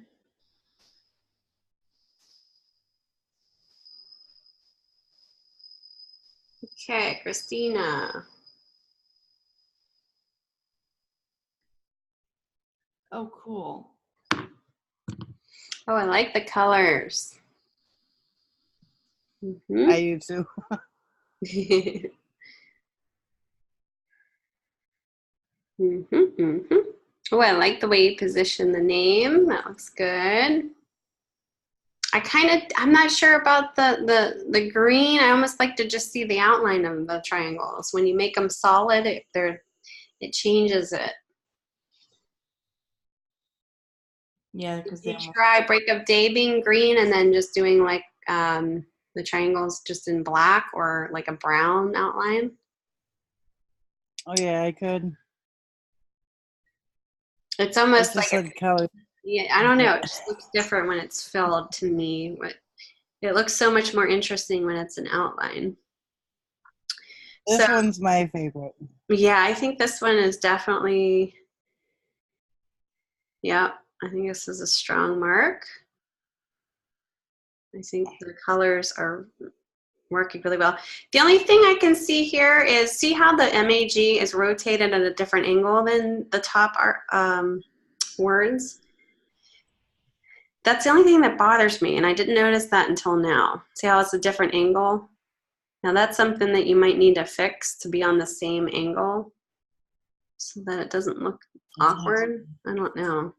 Okay, Christina. Oh, cool. Oh, I like the colors. I do too. Oh, I like the way you position the name. That looks good. I'm not sure about the green. I almost like to just see the outline of the triangles. When you make them solid, it changes it. Yeah, because Did you try break of day being green and then just doing like the triangles just in black or like a brown outline? Oh yeah, I could. It's almost Just like like color. yeah, I don't know. It just looks different when it's filled to me. It looks so much more interesting when it's an outline. This one's my favorite. Yeah, I think this one is definitely, yeah, I think this is a strong mark. I think the colors are working really well. The only thing I can see here is, see how the MAG is rotated at a different angle than the top words? That's the only thing that bothers me, and I didn't notice that until now. See how it's a different angle? Now that's something that you might need to fix to be on the same angle so that it doesn't look awkward. I don't know.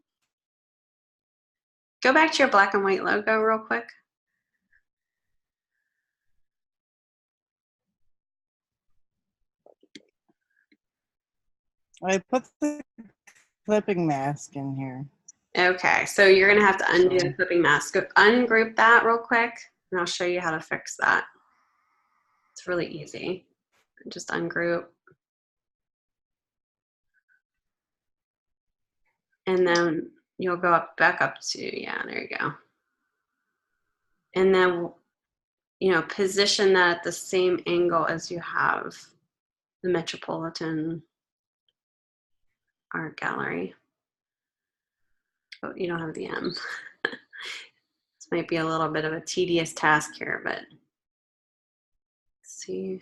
Go back to your black and white logo real quick. I put the clipping mask in here. Okay, so you're gonna have to undo the clipping mask. Go ungroup that real quick, and I'll show you how to fix that. It's really easy. Just ungroup. And then you'll go back up to, yeah, there you go. And then, position that at the same angle as you have the Metropolitan Art Gallery. Oh, you don't have the M. This might be a little bit of a tedious task here, but let's see.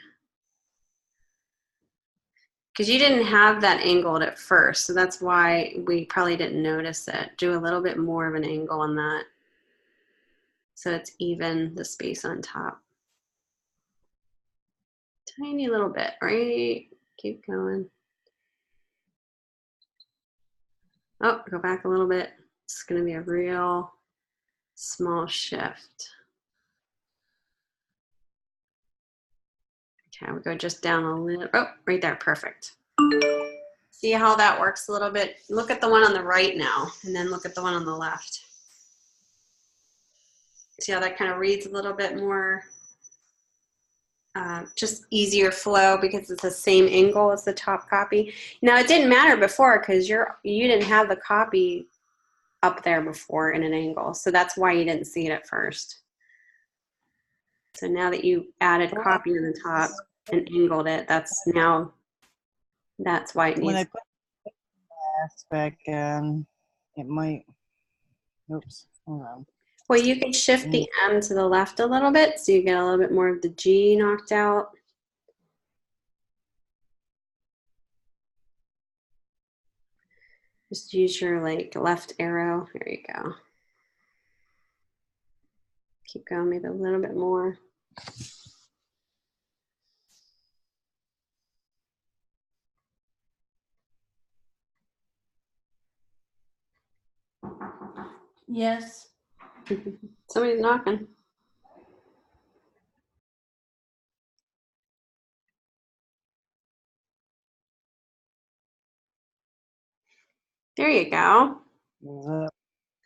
Because you didn't have that angled at first, so that's why we probably didn't notice it. Do a little bit more of an angle on that so it's even the space on top. Tiny little bit, right? Keep going. Oh, go back a little bit. It's going to be a real small shift. Okay, we'll go just down a little. Oh, right there, perfect. See how that works a little bit? Look at the one on the right now, and then look at the one on the left. See how that kind of reads a little bit more, just easier flow because it's the same angle as the top copy. Now it didn't matter before because you didn't have the copy up there before in an angle, so that's why you didn't see it at first. So now that you added copy on the top and angled it, that's why it needs. When I put the glass back on, it might. Oops. Hold on. Well, you can shift the M to the left a little bit so you get a little bit more of the G knocked out. Just use your left arrow. There you go. Keep going maybe a little bit more. Yes. Somebody's knocking. There you go.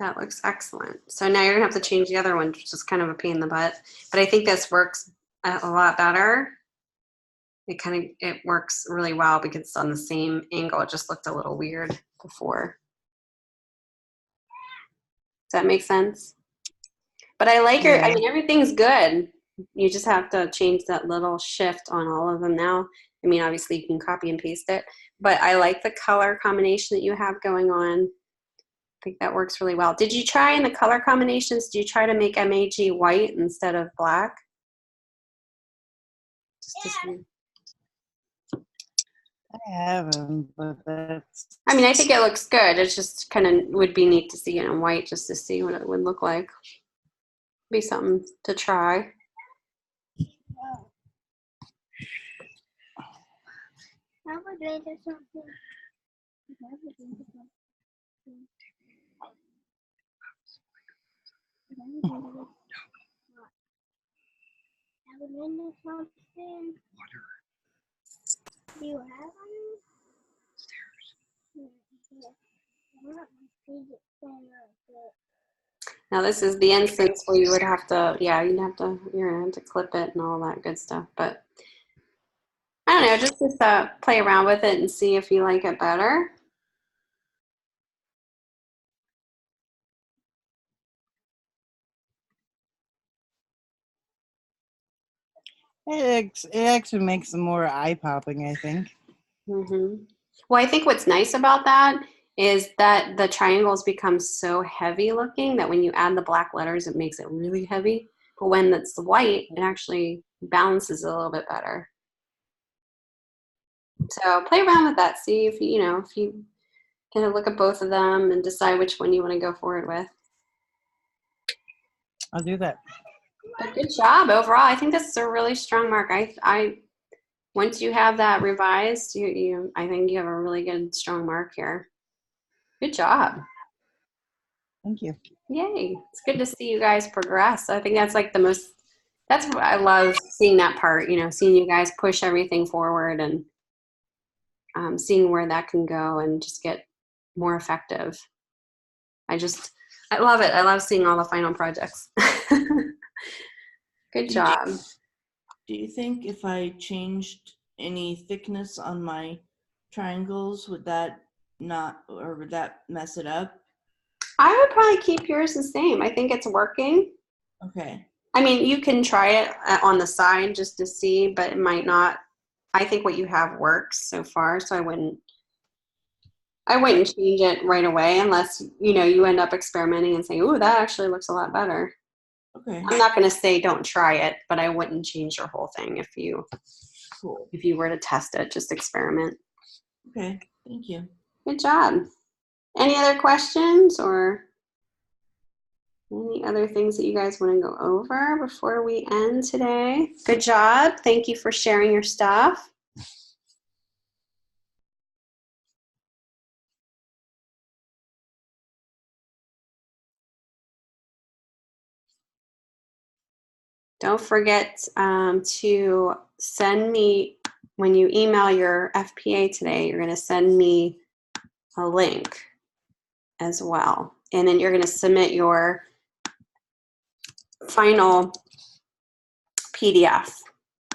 That looks excellent. So now you're gonna have to change the other one, which is kind of a pain in the butt. But I think this works a lot better. It works really well because it's on the same angle. It just looked a little weird before. Does that make sense? But I like I mean, everything's good. You just have to change that little shift on all of them now. I mean, obviously you can copy and paste it, but I like the color combination that you have going on. I think that works really well. Did you try in the color combinations, do you try to make MAG white instead of black? Just to see. I haven't, but that's. I mean, I think it looks good. It's just kind of would be neat to see it in white just to see what it would look like. Be something to try. Do you have one? Now this is the instance where you would have to, you're gonna have to clip it and all that good stuff. But I don't know, just play around with it and see if you like it better. It actually makes them more eye-popping, I think. Mm-hmm. Well, I think what's nice about that is that the triangles become so heavy looking that when you add the black letters, it makes it really heavy. But when it's white, it actually balances it a little bit better. So play around with that. See if if you kind of look at both of them and decide which one you want to go forward with. I'll do that. But good job overall. I think this is a really strong mark. I once you have that revised, I think you have a really good strong mark here. Good job. Thank you. Yay. It's good to see you guys progress. I think that's that's what I love, seeing that part, seeing you guys push everything forward and seeing where that can go and just get more effective. I love it. I love seeing all the final projects. Good job. Do you think if I changed any thickness on my triangles, would that mess it up? I would probably keep yours the same. I think it's working. Okay. I mean, you can try it on the side just to see, but it might not. I think what you have works so far, so I wouldn't change it right away unless, you end up experimenting and saying, ooh, that actually looks a lot better. Okay. I'm not going to say don't try it, but I wouldn't change your whole thing if you were to test it. Just experiment. Okay. Thank you. Good job. Any other questions or any other things that you guys want to go over before we end today? Good job. Thank you for sharing your stuff. Don't forget to send me when you email your FPA today, you're going to send me a link as well. And then you're going to submit your final PDF,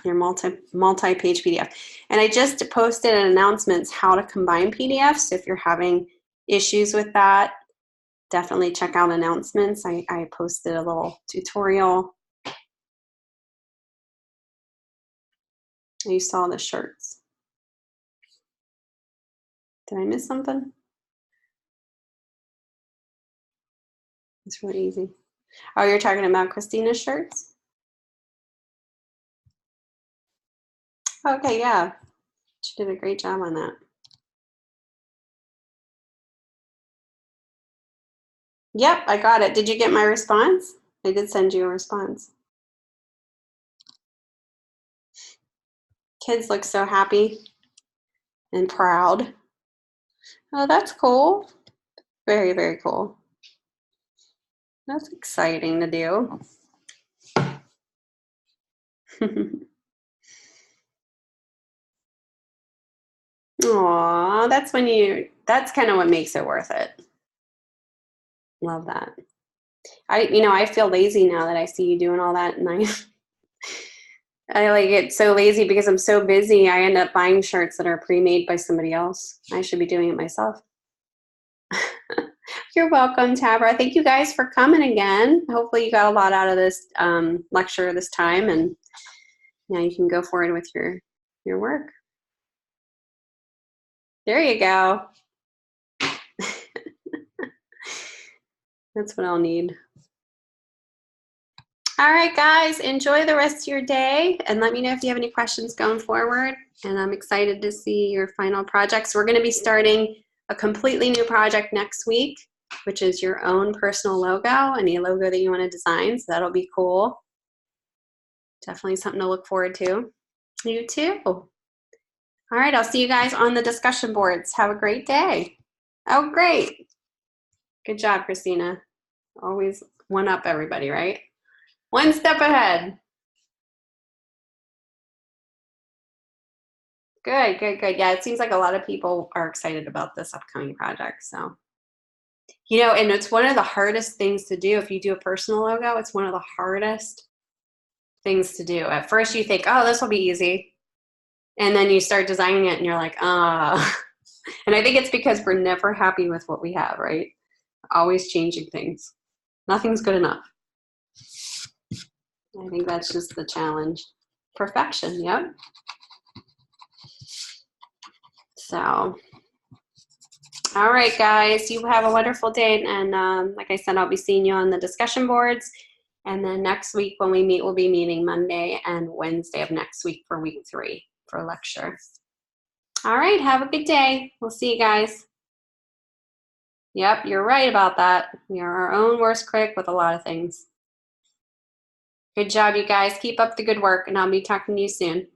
your multi-page PDF. And I just posted an announcements how to combine PDFs. So if you're having issues with that, definitely check out announcements. I posted a little tutorial. You saw the shirts. Did I miss something? It's really easy. Oh, you're talking about Christina's shirts? Okay, yeah. She did a great job on that. Yep, I got it. Did you get my response? I did send you a response. Kids look so happy and proud. Oh, that's cool. Very, very cool. That's exciting to do. Aw, that's kind of what makes it worth it. Love that. I feel lazy now that I see you doing all that, and I like get so lazy because I'm so busy. I end up buying shirts that are pre-made by somebody else. I should be doing it myself. You're welcome, Tabra. Thank you guys for coming again. Hopefully you got a lot out of this lecture this time, and now you can go forward with your work. There you go. That's what I'll need. All right, guys, enjoy the rest of your day, and let me know if you have any questions going forward. And I'm excited to see your final projects. We're going to be starting a completely new project next week, which is your own personal logo, any logo that you want to design. So that'll be cool. Definitely something to look forward to. You too. All right, I'll see you guys on the discussion boards. Have a great day. Oh, great. Good job, Christina. Always one up everybody, right? One step ahead. Good, good, good. Yeah, it seems like a lot of people are excited about this upcoming project. So, and it's one of the hardest things to do. If you do a personal logo, it's one of the hardest things to do. At first you think, oh, this will be easy. And then you start designing it and you're like, ah. And I think it's because we're never happy with what we have, right? Always changing things. Nothing's good enough. I think that's just the challenge. Perfection, yep. So, all right, guys, you have a wonderful day. And like I said, I'll be seeing you on the discussion boards. And then next week when we meet, we'll be meeting Monday and Wednesday of next week for week 3 for a lecture. All right, have a good day. We'll see you guys. Yep, you're right about that. We are our own worst critic with a lot of things. Good job, you guys. Keep up the good work, and I'll be talking to you soon.